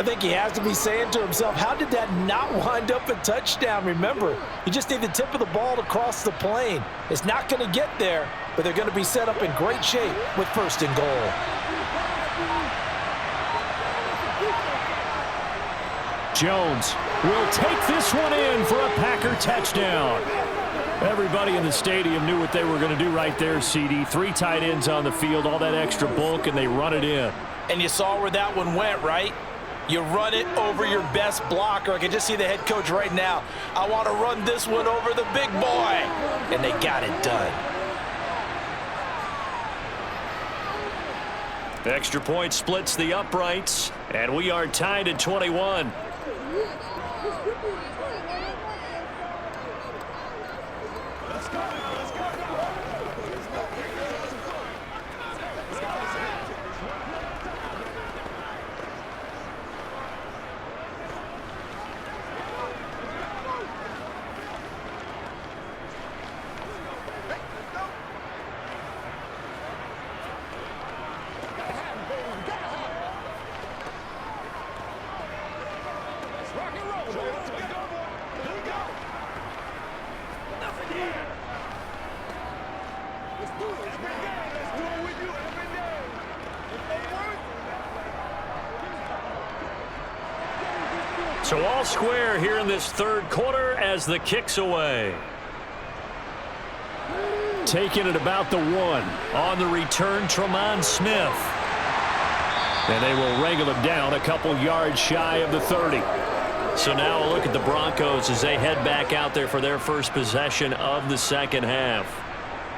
I think he has to be saying to himself, how did that not wind up a touchdown? Remember, you just need the tip of the ball to cross the plane. It's not going to get there, but they're going to be set up in great shape with 1st and goal. Jones will take this one in for a Packer touchdown. Everybody in the stadium knew what they were going to do right there, CD. 3 tight ends on the field, all that extra bulk, and they run it in. And you saw where that one went, right? You run it over your best blocker. I can just see the head coach right now. I want to run this one over the big boy. And they got it done. Extra point splits the uprights, and we are tied at 21. So all square here in this 3rd quarter as the kick's away. Taking it about the 1. On the return, Tremont Smith. And they will wrangle him down a couple yards shy of the 30. So now a look at the Broncos as they head back out there for their first possession of the 2nd half.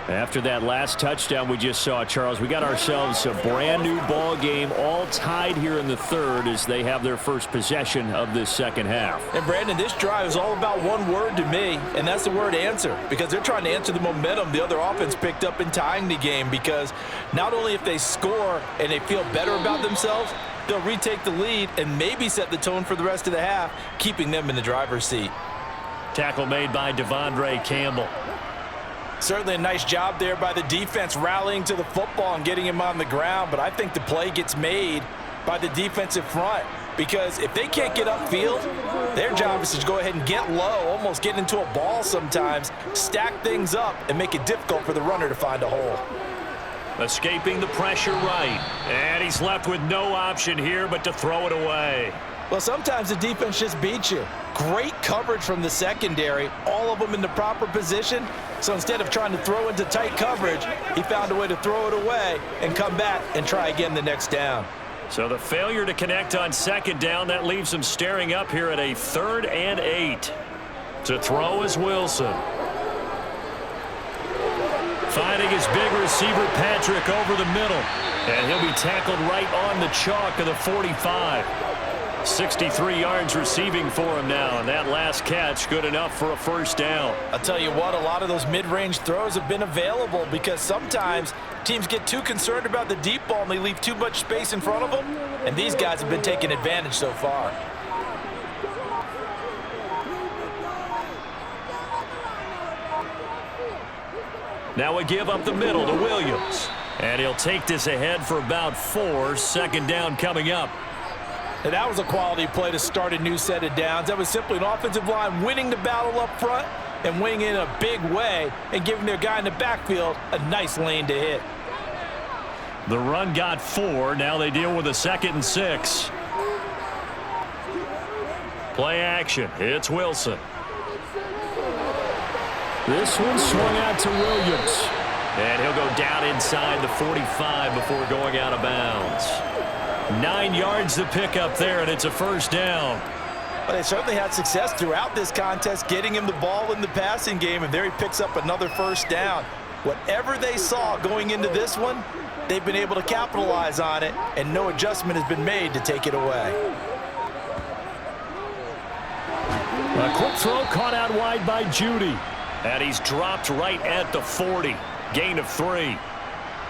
After that last touchdown we just saw, Charles, we got ourselves a brand new ball game, all tied here in the 3rd as they have their first possession of this 2nd half. And Brandon, this drive is all about one word to me, and that's the word answer, because they're trying to answer the momentum the other offense picked up in tying the game, because not only if they score and they feel better about themselves, they'll retake the lead and maybe set the tone for the rest of the half, keeping them in the driver's seat. Tackle made by Devondre Campbell. Certainly a nice job there by the defense rallying to the football and getting him on the ground, but I think the play gets made by the defensive front, because if they can't get upfield, their job is to go ahead and get low, almost get into a ball sometimes, stack things up, and make it difficult for the runner to find a hole. Escaping the pressure right, and he's left with no option here but to throw it away. Well, sometimes the defense just beats you. Great coverage from the secondary, all of them in the proper position. So instead of trying to throw into tight coverage, he found a way to throw it away and come back and try again the next down. So the failure to connect on 2nd down, that leaves him staring up here at a 3rd and 8. To throw is Wilson. Finding his big receiver Patrick over the middle. And he'll be tackled right on the chalk of the 45. 63 yards receiving for him now, and that last catch good enough for a 1st down. I'll tell you what, a lot of those mid-range throws have been available, because sometimes teams get too concerned about the deep ball and they leave too much space in front of them, and these guys have been taking advantage so far. Now a give up the middle to Williams, and he'll take this ahead for about 4. 2nd down coming up. And that was a quality play to start a new set of downs. That was simply an offensive line winning the battle up front and winning in a big way and giving their guy in the backfield a nice lane to hit. The run got 4. Now they deal with a 2nd and 6. Play action. It's Wilson. This one swung out to Williams. And he'll go down inside the 45 before going out of bounds. 9 yards to pick up there, and it's a 1st down. Well, they certainly had success throughout this contest getting him the ball in the passing game, and there he picks up another 1st down. Whatever they saw going into this one, they've been able to capitalize on it, and no adjustment has been made to take it away. A quick throw caught out wide by Judy. And he's dropped right at the 40. Gain of 3.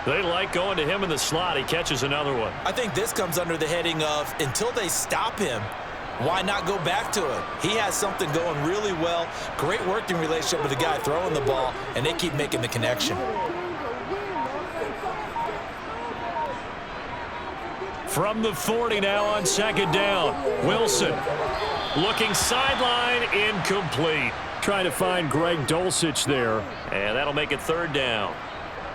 They like going to him in the slot. He catches another one. I think this comes under the heading of, until they stop him, why not go back to it? He has something going really well. Great working relationship with the guy throwing the ball, and they keep making the connection. From the 40 now on second down. Wilson looking sideline, incomplete. Trying to find Greg Dulcich there. And that'll make it third down.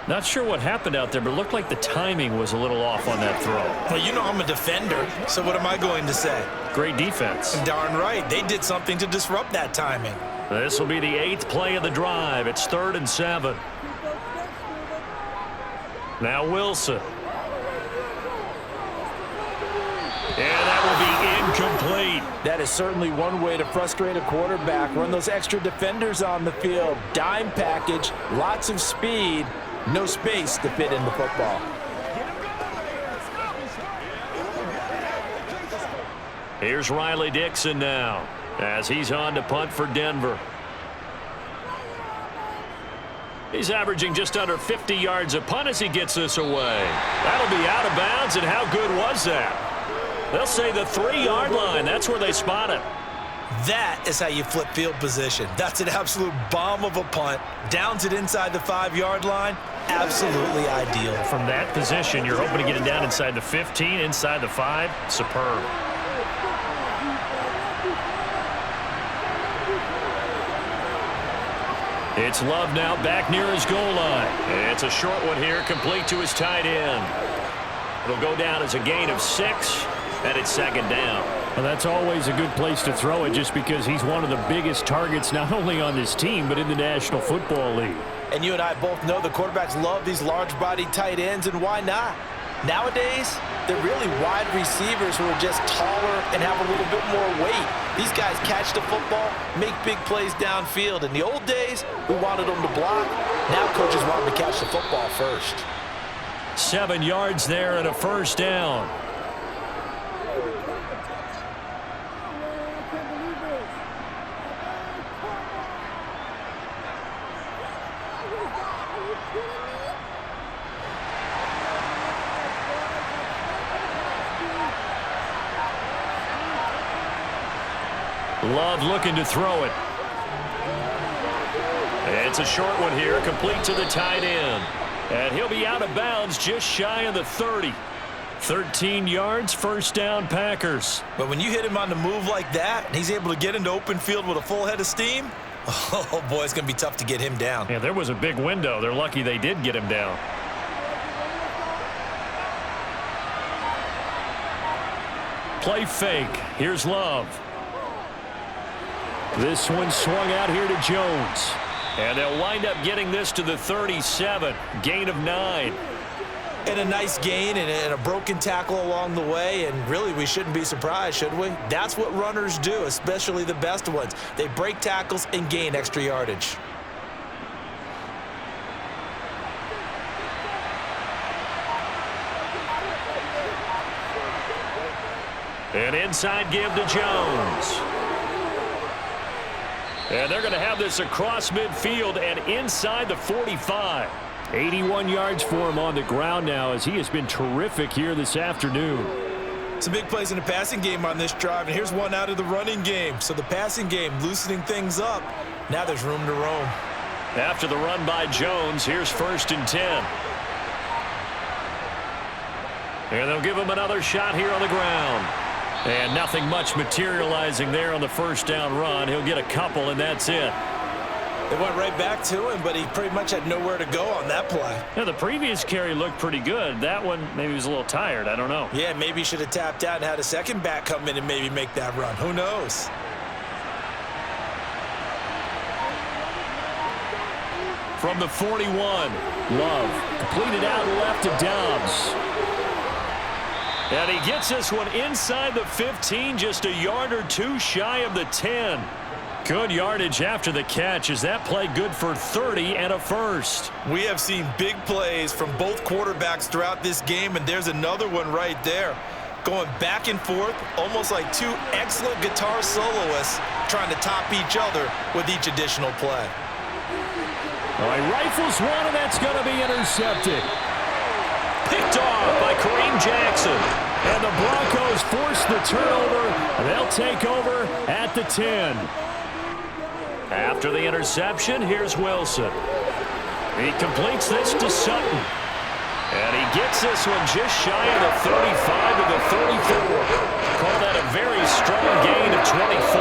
Not sure what happened out there, but it looked like the timing was a little off on that throw. Well, you know I'm a defender, so what am I going to say? Great defense. Darn right. They did something to disrupt that timing. This will be the 8th play of the drive. It's 3rd and 7. Now Wilson. And that will be incomplete. That is certainly one way to frustrate a quarterback. Run those extra defenders on the field. Dime package, lots of speed, no space to fit in the football. Here's Riley Dixon now as he's on to punt for Denver. He's averaging just under 50 yards a punt as he gets this away. That'll be out of bounds, and how good was that? They'll say the 3-yard line. That's where they spot it. That is how you flip field position. That's an absolute bomb of a punt. Downs it inside the 5-yard line. Absolutely ideal. From that position, you're hoping to get it down inside the 15, inside the 5. Superb. It's Love now back near his goal line. It's a short one here, complete to his tight end. It'll go down as a gain of 6, and it's second down. Well, that's always a good place to throw it just because he's one of the biggest targets not only on this team but in the National Football League. And you and I both know the quarterbacks love these large-bodied tight ends, and why not? Nowadays, they're really wide receivers who are just taller and have a little bit more weight. These guys catch the football, make big plays downfield. In the old days, we wanted them to block. Now coaches want them to catch the football first. 7 yards there and a first down. Love looking to throw it. It's a short one here, complete to the tight end. And he'll be out of bounds just shy of the 30. 13 yards, first down Packers. But when you hit him on the move like that, and he's able to get into open field with a full head of steam, oh boy, it's going to be tough to get him down. Yeah, there was a big window. They're lucky they did get him down. Play fake. Here's Love. This one swung out here to Jones. And they'll wind up getting this to the 37. Gain of 9. And a nice gain and a broken tackle along the way. And really, we shouldn't be surprised, should we? That's what runners do, especially the best ones. They break tackles and gain extra yardage. An inside give to Jones. And they're going to have this across midfield and inside the 45. 81 yards for him on the ground now as he has been terrific here this afternoon. Some big plays in the passing game on this drive, and here's one out of the running game. So the passing game loosening things up. Now there's room to roam. After the run by Jones, here's 1st and 10. And they'll give him another shot here on the ground. And nothing much materializing there on the first down run. He'll get a couple, and that's it. They went right back to him, but he pretty much had nowhere to go on that play. Yeah, the previous carry looked pretty good. That one, maybe he was a little tired. I don't know. Yeah, maybe he should have tapped out and had a second back come in and maybe make that run. Who knows? From the 41, Love completed out left to Dobbs. And he gets this one inside the 15, just a yard or two shy of the 10. Good yardage after the catch. Is that play good for 30 and a first? We have seen big plays from both quarterbacks throughout this game, and there's another one right there. Going back and forth, almost like two excellent guitar soloists trying to top each other with each additional play. All right, rifles one, and that's going to be intercepted. Picked off by Kareem Jackson. And the Broncos force the turnover. They'll take over at the 10. After the interception, here's Wilson. He completes this to Sutton. And he gets this one just shy of the 35 to the 34. Call that a very strong gain of 24.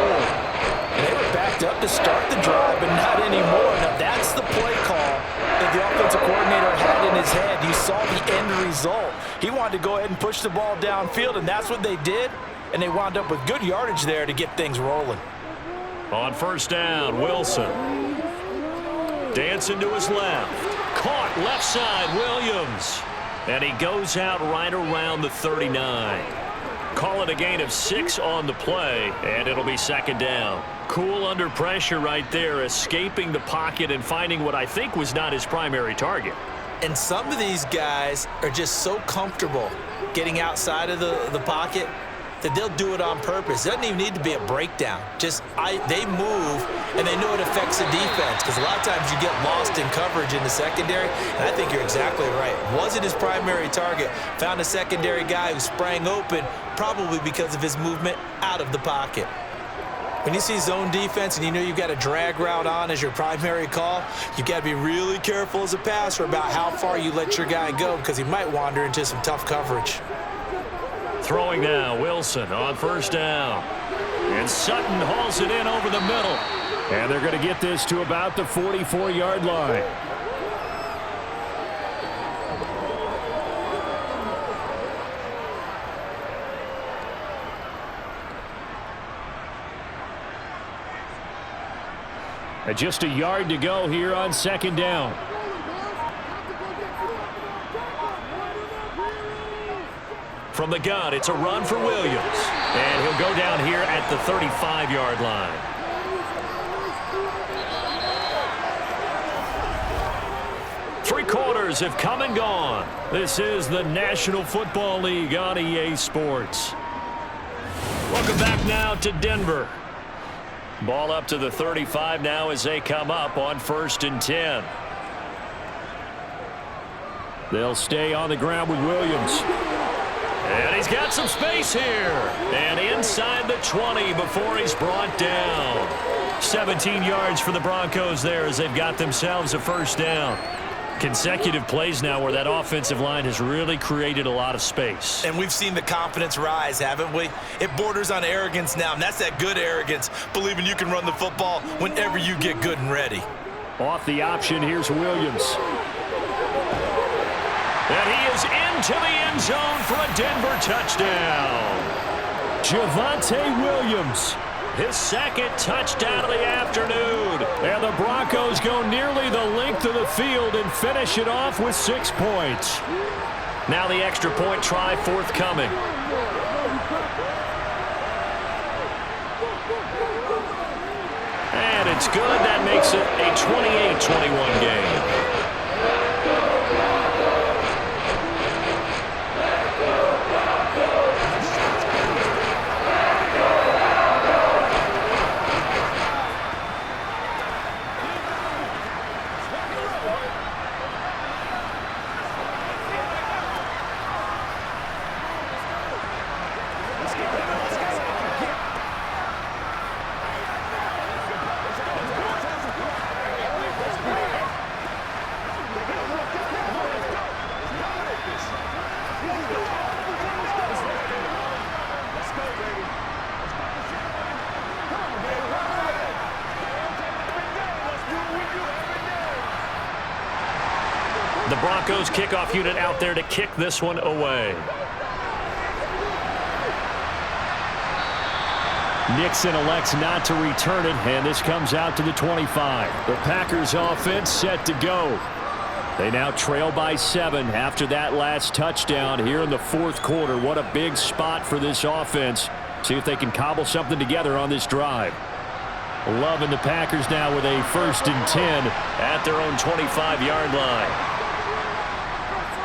And they were backed up to start the drive, but not anymore. Now, that's the play call that the offensive coordinator had in his head. You saw the end result. He wanted to go ahead and push the ball downfield, and that's what they did. And they wound up with good yardage there to get things rolling. On first down, Wilson. Dancing to his left. Caught left side, Williams. And he goes out right around the 39. Call it a gain of 6 on the play, and it'll be second down. Cool under pressure right there, escaping the pocket and finding what I think was not his primary target. And some of these guys are just so comfortable getting outside of the pocket that they'll do it on purpose. It doesn't even need to be a breakdown. They move, and they know it affects the defense, because a lot of times you get lost in coverage in the secondary, and I think you're exactly right. Wasn't his primary target. Found a secondary guy who sprang open, probably because of his movement out of the pocket. When you see zone defense and you know you've got a drag route on as your primary call, you've got to be really careful as a passer about how far you let your guy go, because he might wander into some tough coverage. Throwing now, Wilson on first down. And Sutton hauls it in over the middle. And they're going to get this to about the 44-yard line. And just a yard to go here on second down. From the gun, it's a run for Williams. And he'll go down here at the 35-yard line. Three quarters have come and gone. This is the National Football League on EA Sports. Welcome back now to Denver. Ball up to the 35 now as they come up on 1st and 10. They'll stay on the ground with Williams. And he's got some space here. And inside the 20 before he's brought down. 17 yards for the Broncos there as they've got themselves a first down. Consecutive plays now where that offensive line has really created a lot of space. And we've seen the confidence rise, haven't we? It borders on arrogance now, and that's that good arrogance, believing you can run the football whenever you get good and ready. Off the option, here's Williams. And he is into the end zone for a Denver touchdown. Javonte Williams, his second touchdown of the afternoon. And the Broncos go nearly the length of the field and finish it off with 6 points. Now the extra point try forthcoming. And it's good. That makes it a 28-21 game. The Broncos kickoff unit out there to kick this one away. Nixon elects not to return it, and this comes out to the 25. The Packers offense set to go. They now trail by 7 after that last touchdown here in the fourth quarter. What a big spot for this offense. See if they can cobble something together on this drive. Loving the Packers now with a 1st and 10 at their own 25-yard line.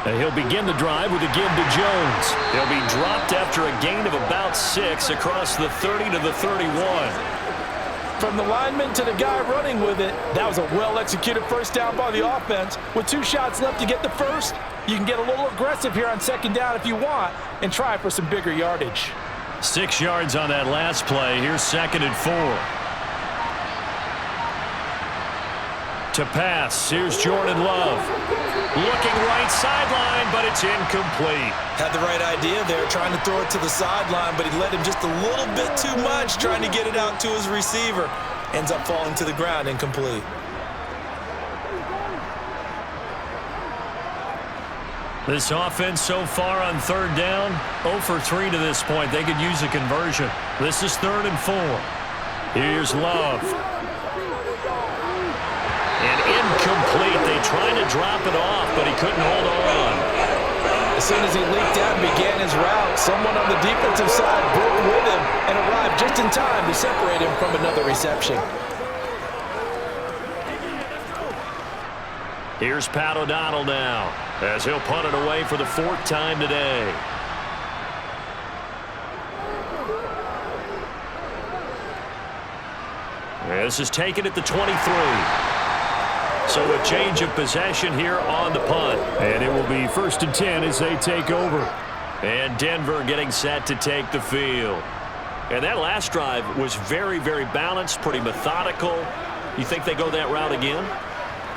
And he'll begin the drive with a give to Jones. He'll be dropped after a gain of about 6 across the 30 to the 31. From the lineman to the guy running with it, that was a well-executed first down by the offense. With 2 shots left to get the first, you can get a little aggressive here on second down if you want and try for some bigger yardage. 6 yards on that last play. Here's 2nd and 4. To pass, here's Jordan Love. Looking right sideline, but it's incomplete. Had the right idea there, trying to throw it to the sideline, but he let him just a little bit too much, trying to get it out to his receiver. Ends up falling to the ground, incomplete. This offense so far on third down, 0 for 3 to this point. They could use a conversion. This is 3rd and 4. Here's Love. And incomplete. They tried to drop it off, but he couldn't hold on. As soon as he leaked out and began his route, someone on the defensive side broke with him and arrived just in time to separate him from another reception. Here's Pat O'Donnell now, as he'll punt it away for the 4th time today. This is taken at the 23. So a change of possession here on the punt. And it will be 1st and 10 as they take over. And Denver getting set to take the field. And that last drive was very, very balanced, pretty methodical. You think they go that route again?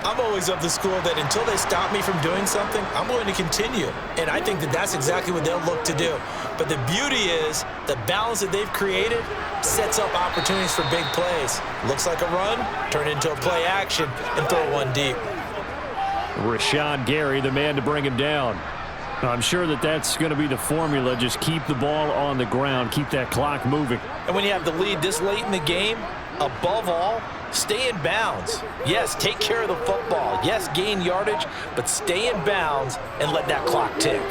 I'm always of the school that until they stop me from doing something, I'm going to continue. And I think that that's exactly what they'll look to do. But the beauty is the balance that they've created sets up opportunities for big plays. Looks like a run, turn it into a play action, and throw one deep. Rashawn Gary, the man to bring him down. I'm sure that that's going to be the formula. Just keep the ball on the ground, keep that clock moving. And when you have the lead this late in the game, above all, stay in bounds. Yes, take care of the football. Yes, gain yardage, but stay in bounds and let that clock tick.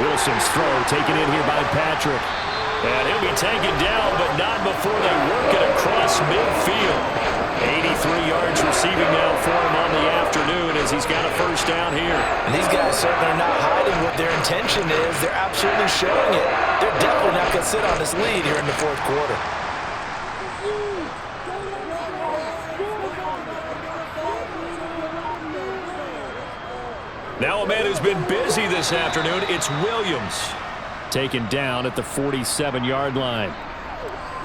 Wilson's throw taken in here by Patrick. And he'll be taken down, but not before they work it across midfield. 83 yards receiving now for him on the afternoon as he's got a 1st down here. And these guys certainly are not hiding what their intention is. They're absolutely showing it. They're definitely not going to sit on this lead here in the 4th quarter. Now a man who's been busy this afternoon, it's Williams. Taken down at the 47-yard line.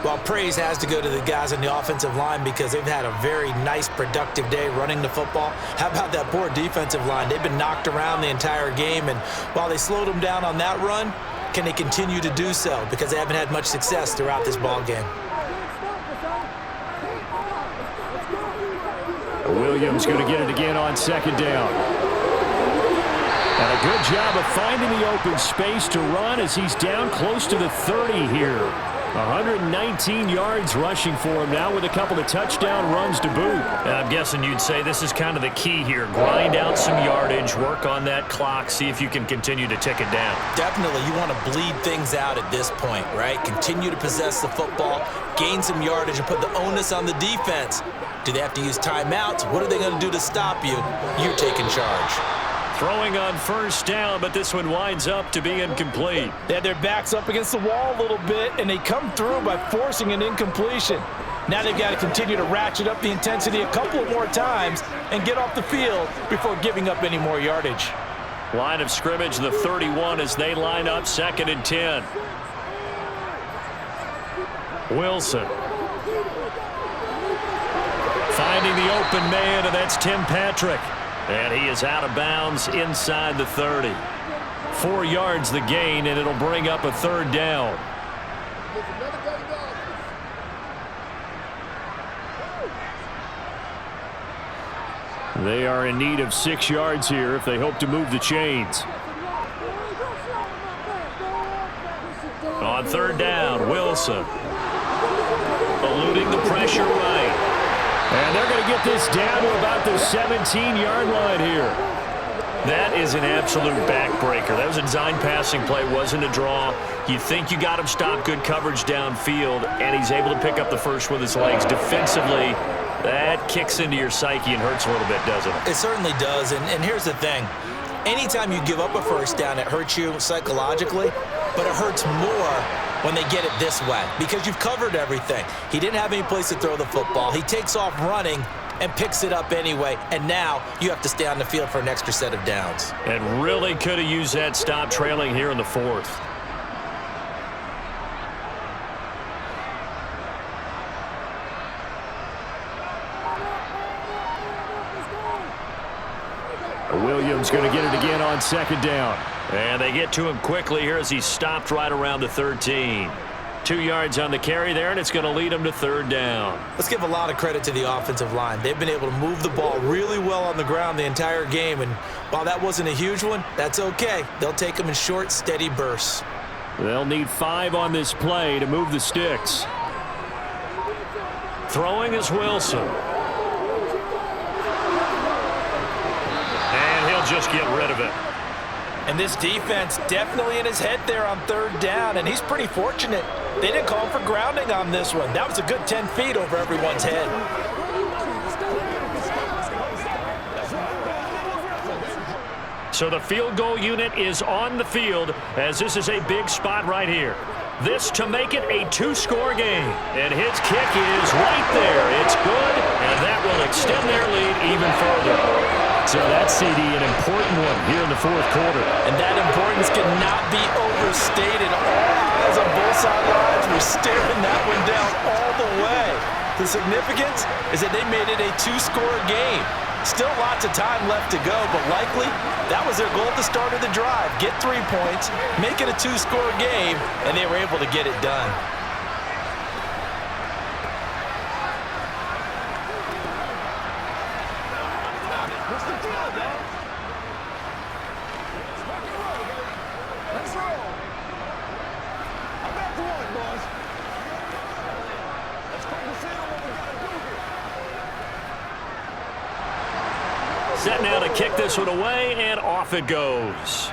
Well, praise has to go to the guys on the offensive line because they've had a very nice, productive day running the football. How about that poor defensive line? They've been knocked around the entire game, and while they slowed them down on that run, can they continue to do so? Because they haven't had much success throughout this ball game. Williams going to get it again on 2nd down. And a good job of finding the open space to run as he's down close to the 30 here. 119 yards rushing for him now with a couple of touchdown runs to boot. I'm guessing you'd say this is kind of the key here. Grind out some yardage, work on that clock, see if you can continue to tick it down. Definitely, you want to bleed things out at this point, right? Continue to possess the football, gain some yardage, and put the onus on the defense. Do they have to use timeouts? What are they going to do to stop you? You're taking charge. Throwing on 1st down, but this one winds up to be incomplete. They had their backs up against the wall a little bit, and they come through by forcing an incompletion. Now they've got to continue to ratchet up the intensity a couple of more times and get off the field before giving up any more yardage. Line of scrimmage, the 31 as they line up 2nd and 10. Wilson. Finding the open man, and that's Tim Patrick. And he is out of bounds inside the 30. 4 yards the gain, and it'll bring up a 3rd down. They are in need of 6 yards here if they hope to move the chains. On 3rd down, Wilson. Eluding the pressure right. And they're going to get this down to about the 17-yard line here. That is an absolute backbreaker. That was a design passing play, wasn't a draw. You think you got him stopped, good coverage downfield, and he's able to pick up the first with his legs. Defensively, that kicks into your psyche and hurts a little bit, doesn't it? It certainly does, and here's the thing. Anytime you give up a 1st down, it hurts you psychologically, but it hurts more when they get it this way because you've covered everything. He didn't have any place to throw the football. He takes off running and picks it up anyway, and now you have to stay on the field for an extra set of downs. And really could have used that stop trailing here in the 4th. Williams going to get it again on second down. And they get to him quickly here as he stopped right around the 13. 2 yards on the carry there, and it's going to lead him to third down. Let's give a lot of credit to the offensive line. They've been able to move the ball really well on the ground the entire game, and while that wasn't a huge one, that's okay. They'll take them in short, steady bursts. They'll need 5 on this play to move the sticks. Throwing is Wilson. And he'll just get rid of it. And this defense definitely in his head there on third down, and he's pretty fortunate. They didn't call for grounding on this one. That was a good 10 feet over everyone's head. So the field goal unit is on the field as this is a big spot right here. This to make it a 2-score game. And his kick is right there. It's good, and that will extend their lead even further. So that's, CD, an important one here in the fourth quarter. And that importance cannot be overstated. All eyes on both sidelines were staring that one down all the way. The significance is that they made it a 2-score game. Still lots of time left to go, but likely that was their goal at the start of the drive. Get 3 points, make it a 2-score game, and they were able to get it done. Set now to kick this one away, and off it goes.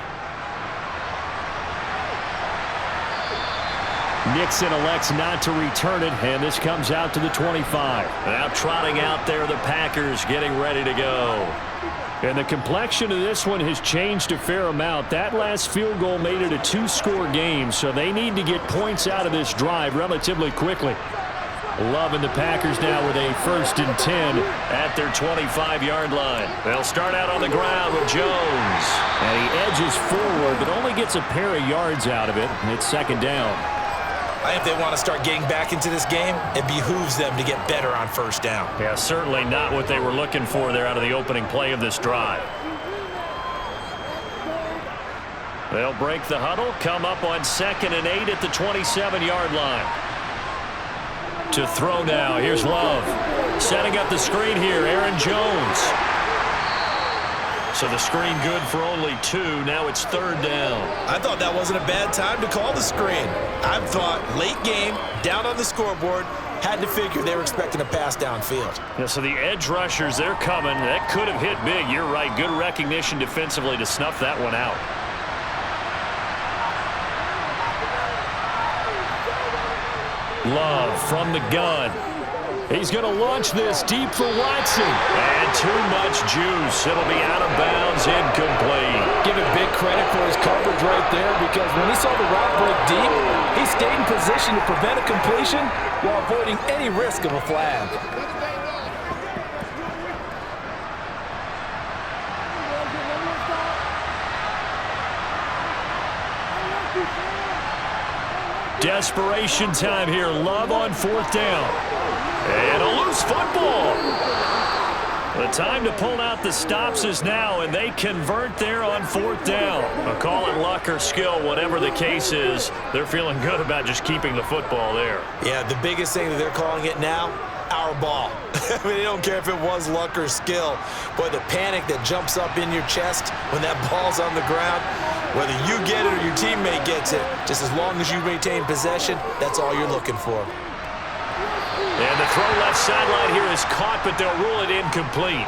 Nixon elects not to return it, and this comes out to the 25. Now trotting out there, the Packers getting ready to go. And the complexion of this one has changed a fair amount. That last field goal made it a 2-score game, so they need to get points out of this drive relatively quickly. Love and the Packers now with a 1st and 10 at their 25-yard line. They'll start out on the ground with Jones. And he edges forward, but only gets a pair of yards out of it, and it's second down. I think if they want to start getting back into this game, it behooves them to get better on first down. Yeah, certainly not what they were looking for there out of the opening play of this drive. They'll break the huddle, come up on 2nd and 8 at the 27-yard line. To throw now, here's Love. Setting up the screen here, Aaron Jones. So the screen good for only 2. Now it's third down. I thought that wasn't a bad time to call the screen. I thought late game, down on the scoreboard, had to figure they were expecting a pass downfield. Yeah, so the edge rushers, they're coming. That could have hit big. You're right. Good recognition defensively to snuff that one out. Love from the gun. He's going to launch this deep for Watson. And too much juice. It'll be out of bounds, incomplete. Give it big credit for his coverage right there, because when he saw the route break deep, he stayed in position to prevent a completion while avoiding any risk of a flag. Desperation time here. Love on 4th down. And a loose football. The time to pull out the stops is now, and they convert there on 4th down. Call it luck or skill, whatever the case is. They're feeling good about just keeping the football there. Yeah, the biggest thing that they're calling it now, our ball. I mean, they don't care if it was luck or skill. Boy, the panic that jumps up in your chest when that ball's on the ground, whether you get it or your teammate gets it, just as long as you maintain possession, that's all you're looking for. And the throw left sideline here is caught, but they'll rule it incomplete.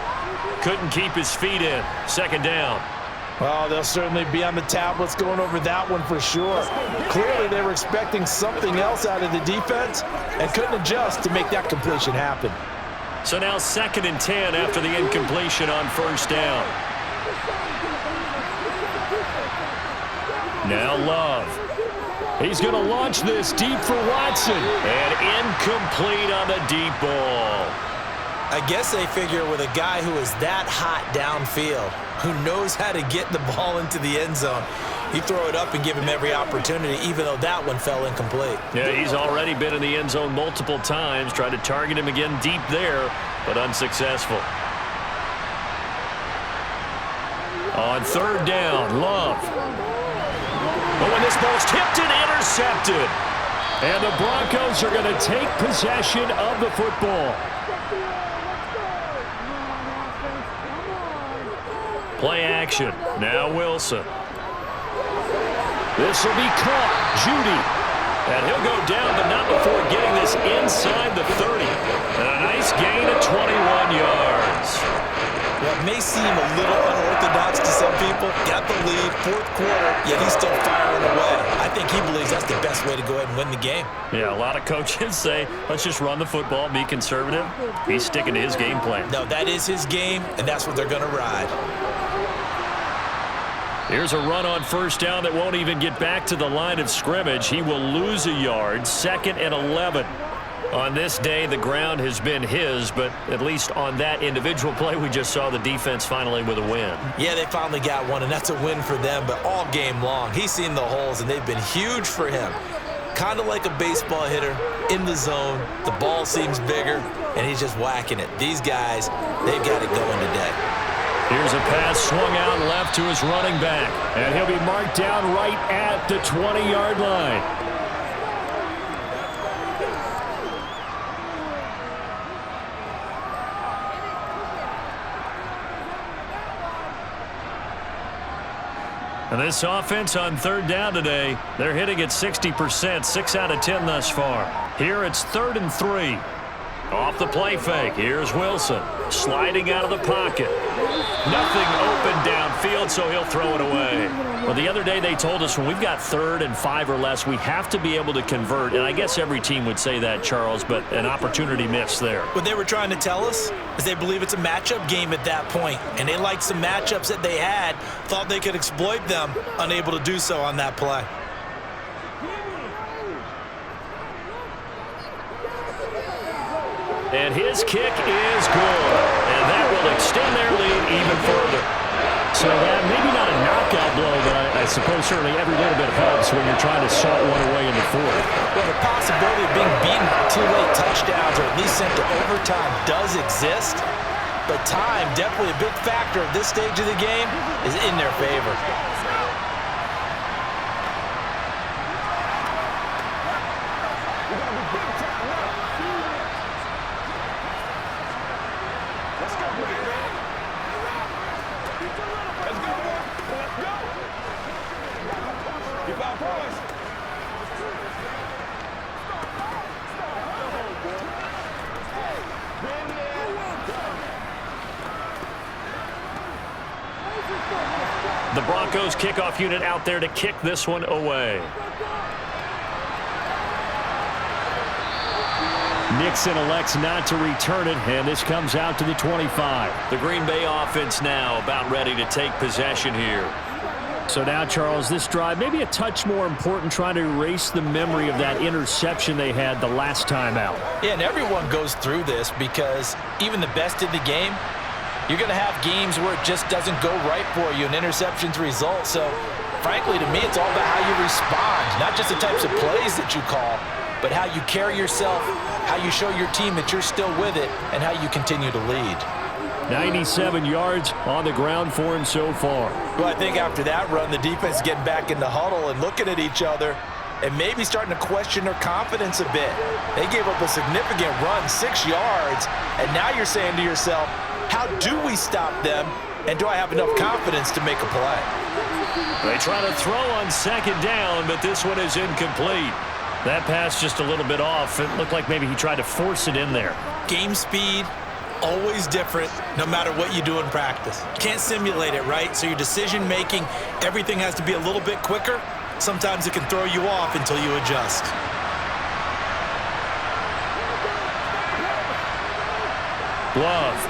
Couldn't keep his feet in. Second down. Well, they'll certainly be on the tablets going over that one for sure. Clearly, they were expecting something else out of the defense and couldn't adjust to make that completion happen. So now 2nd and 10 after the incompletion on 1st down. Now Love. He's going to launch this deep for Watson. And incomplete on the deep ball. I guess they figure with a guy who is that hot downfield, who knows how to get the ball into the end zone, you throw it up and give him every opportunity, even though that one fell incomplete. Yeah, he's already been in the end zone multiple times, tried to target him again deep there, but unsuccessful. On third down, Love. But when this ball's tipped and intercepted. And the Broncos are going to take possession of the football. Play action. Now Wilson. This will be caught. Judy. And he'll go down, but not before getting this inside the 30. And a nice gain of 21 yards. Well, it may seem a little unorthodox to some people. Got the lead, fourth quarter, yet he's still firing away. I think he believes that's the best way to go ahead and win the game. Yeah, a lot of coaches say, let's just run the football, be conservative. He's sticking to his game plan. No, that is his game, and that's what they're going to ride. Here's a run on first down that won't even get back to the line of scrimmage. He will lose a yard, 2nd and 11. On this day, the ground has been his, but at least on that individual play, we just saw the defense finally with a win. Yeah, they finally got one, and that's a win for them, but all game long, he's seen the holes, and they've been huge for him. Kind of like a baseball hitter in the zone. The ball seems bigger, and he's just whacking it. These guys, they've got it going today. Here's a pass swung out left to his running back, and he'll be marked down right at the 20-yard line. And this offense on third down today, they're hitting at 60%, 6 out of 10 thus far. Here it's 3rd and 3. Off the play fake, here's Wilson. Sliding out of the pocket. Nothing open downfield, so he'll throw it away. Well, the other day they told us when we've got 3rd and 5 or less, we have to be able to convert. And I guess every team would say that, Charles, but an opportunity missed there. What they were trying to tell us is they believe it's a matchup game at that point, and they liked some matchups that they had, thought they could exploit them, unable to do so on that play. And his kick is good. And that will extend their lead even further. So that maybe not a knockout blow, but I suppose certainly every little bit helps when you're trying to salt one away in the fourth. Well, the possibility of being beaten by 2 late touchdowns or at least sent to overtime does exist. But time, definitely a big factor at this stage of the game, is in their favor. The Broncos kickoff unit out there to kick this one away. Nixon elects not to return it, and this comes out to the 25. The Green Bay offense now about ready to take possession here. So now, Charles, this drive maybe a touch more important, trying to erase the memory of that interception they had the last time out. Yeah, and everyone goes through this because even the best in the game, you're going to have games where it just doesn't go right for you, and interceptions result. So, frankly, to me, it's all about how you respond, not just the types of plays that you call, but how you carry yourself, how you show your team that you're still with it, and how you continue to lead. 97 yards on the ground for him so far. Well, I think after that run, the defense is getting back in the huddle and looking at each other and maybe starting to question their confidence a bit. They gave up a significant run, 6 yards, and now you're saying to yourself, how do we stop them, and do I have enough confidence to make a play? They try to throw on 2nd down, but this one is incomplete. That pass just a little bit off. It looked like maybe he tried to force it in there. Game speed, always different, no matter what you do in practice. Can't simulate it, right? So your decision-making, everything has to be a little bit quicker. Sometimes it can throw you off until you adjust. Love.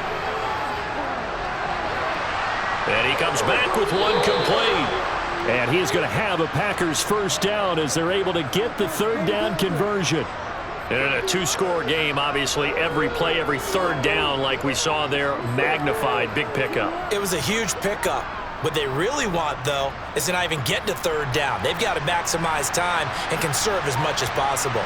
And he comes back with one complete. And he is going to have a Packers first down as they're able to get the 3rd down conversion. And in a 2-score game, obviously, every play, every 3rd down, like we saw there, magnified, big pickup. It was a huge pickup. What they really want, though, is to not even get to 3rd down. They've got to maximize time and conserve as much as possible.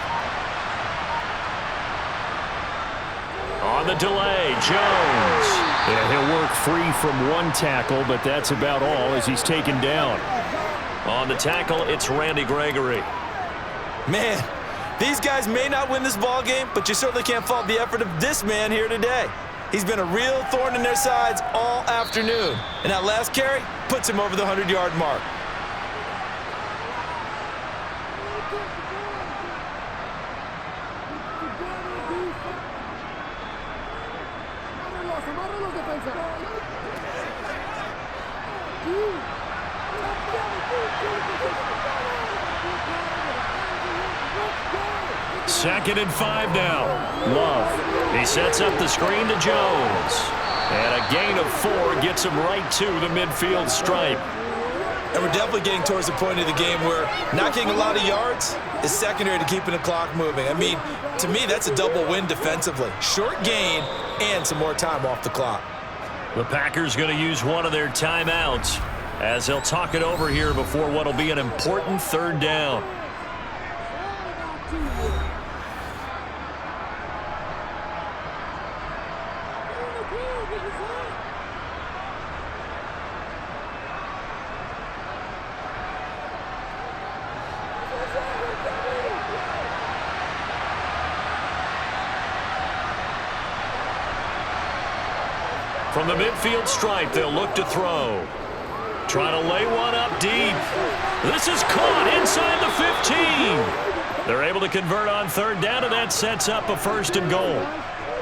On the delay, Jones. Yeah, he'll work free from one tackle, but that's about all as he's taken down. On the tackle, it's Randy Gregory. Man, these guys may not win this ball game, but you certainly can't fault the effort of this man here today. He's been a real thorn in their sides all afternoon. And that last carry puts him over the 100-yard mark. Second and 5 now. Love. He sets up the screen to Jones. And a gain of 4 gets him right to the midfield stripe. And we're definitely getting towards the point of the game where not getting a lot of yards is secondary to keeping the clock moving. I mean, to me, that's a double win defensively. Short gain and some more time off the clock. The Packers going to use one of their timeouts as they'll talk it over here before what will be an important third down. From the midfield stripe, they'll look to throw. Trying to lay one up deep. This is caught inside the 15. They're able to convert on third down, and that sets up a 1st and goal.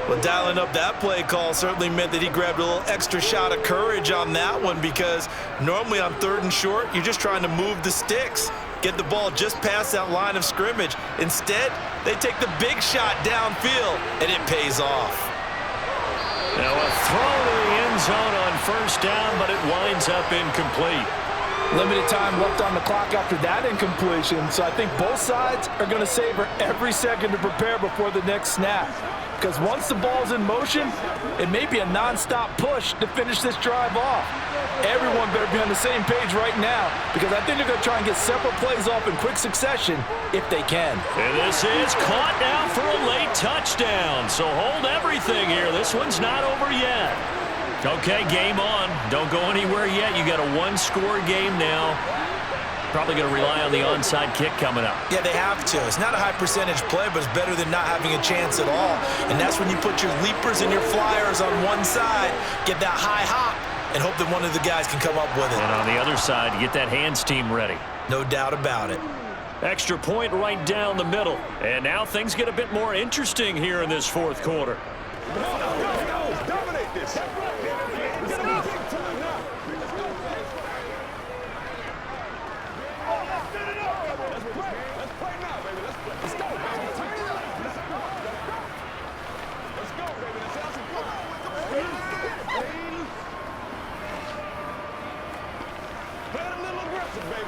Well, dialing up that play call certainly meant that he grabbed a little extra shot of courage on that one, because normally on 3rd and short, you're just trying to move the sticks, get the ball just past that line of scrimmage. Instead, they take the big shot downfield, and it pays off. Now a throw to the end zone on 1st down, but it winds up incomplete. Limited time left on the clock after that incompletion, so I think both sides are going to savor every second to prepare before the next snap. Because once the ball's in motion, it may be a non-stop push to finish this drive off. Everyone better be on the same page right now, because I think they're going to try and get several plays off in quick succession if they can. And this is caught now for a late touchdown. So hold everything here. This one's not over yet. Okay, game on. Don't go anywhere yet. You got a 1-score game now. Probably going to rely on the onside kick coming up. Yeah, they have to. It's not a high percentage play, but it's better than not having a chance at all. And that's when you put your leapers and your flyers on one side, get that high hop, and hope that one of the guys can come up with it. And on the other side, you get that hands team ready. No doubt about it. Extra point right down the middle. And now things get a bit more interesting here in this 4th quarter. Dominate this.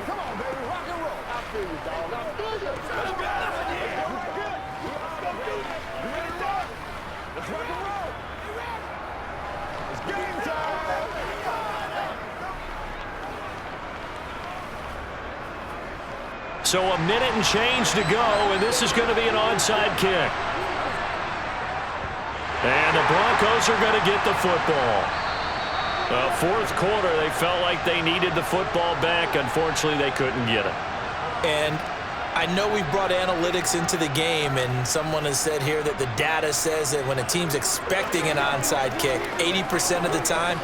Come on, baby. Rock and roll. I feel you, dog. I feel you. Let's go. Good. You ready, dog? Let's rock and roll. It's game time. So a minute and change to go, and this is going to be an onside kick. And the Broncos are going to get the football. 4th quarter, they felt like they needed the football back. Unfortunately, they couldn't get it. And I know we've brought analytics into the game, and someone has said here that the data says that when a team's expecting an onside kick, 80% of the time,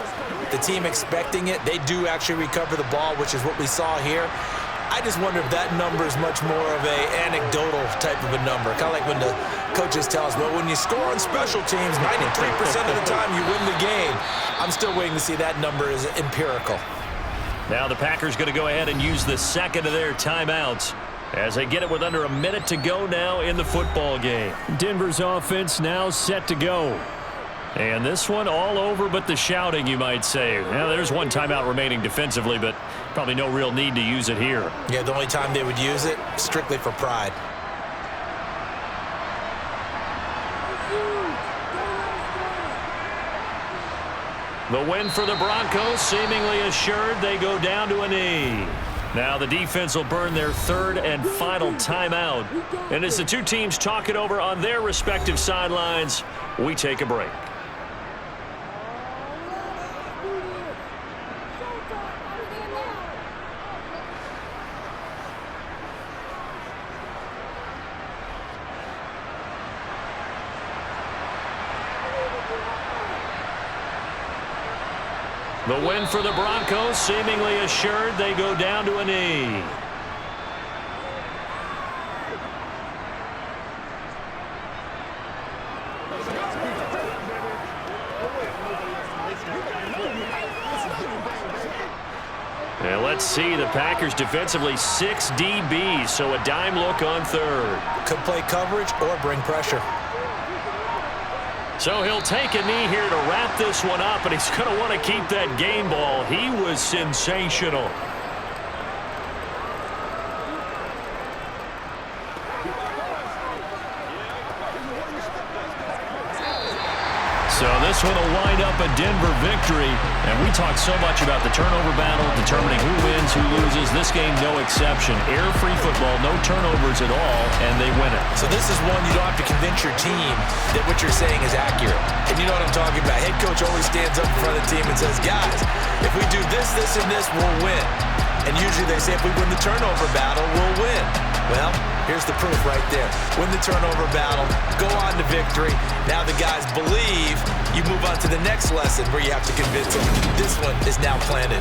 the team expecting it, they do actually recover the ball, which is what we saw here. I just wonder if that number is much more of a anecdotal type of a number. Kind of like when the coaches tell us, well, when you score on special teams, 93% of the time you win the game. I'm still waiting to see that number is empirical. Now the Packers going to go ahead and use the second of their timeouts as they get it with under a minute to go now in the football game. Denver's offense now set to go. And this one all over but the shouting, you might say. Now, there's one timeout remaining defensively, but probably no real need to use it here. Yeah, the only time they would use it, strictly for pride. The win for the Broncos seemingly assured. They go down to a knee. Now the defense will burn their 3rd and final timeout. And as the two teams talk it over on their respective sidelines, we take a break. The win for the Broncos, seemingly assured. They go down to a knee. And let's see, the Packers defensively 6 DBs, so a dime look on third. Could play coverage or bring pressure. So he'll take a knee here to wrap this one up, and he's going to want to keep that game ball. He was sensational. So this one will wind up a Denver victory. And we talk so much about the turnover battle, determining who wins, who loses. This game, no exception. Air-free football, no turnovers at all, and they win it. So this is one you don't have to convince your team that what you're saying is accurate. And you know what I'm talking about. Head coach always stands up in front of the team and says, guys, if we do this, this, and this, we'll win. And usually they say if we win the turnover battle, we'll win. Well, here's the proof right there. Win the turnover battle, go on to victory. Now the guys believe. You move on to the next lesson where you have to convince them. This one is now planted.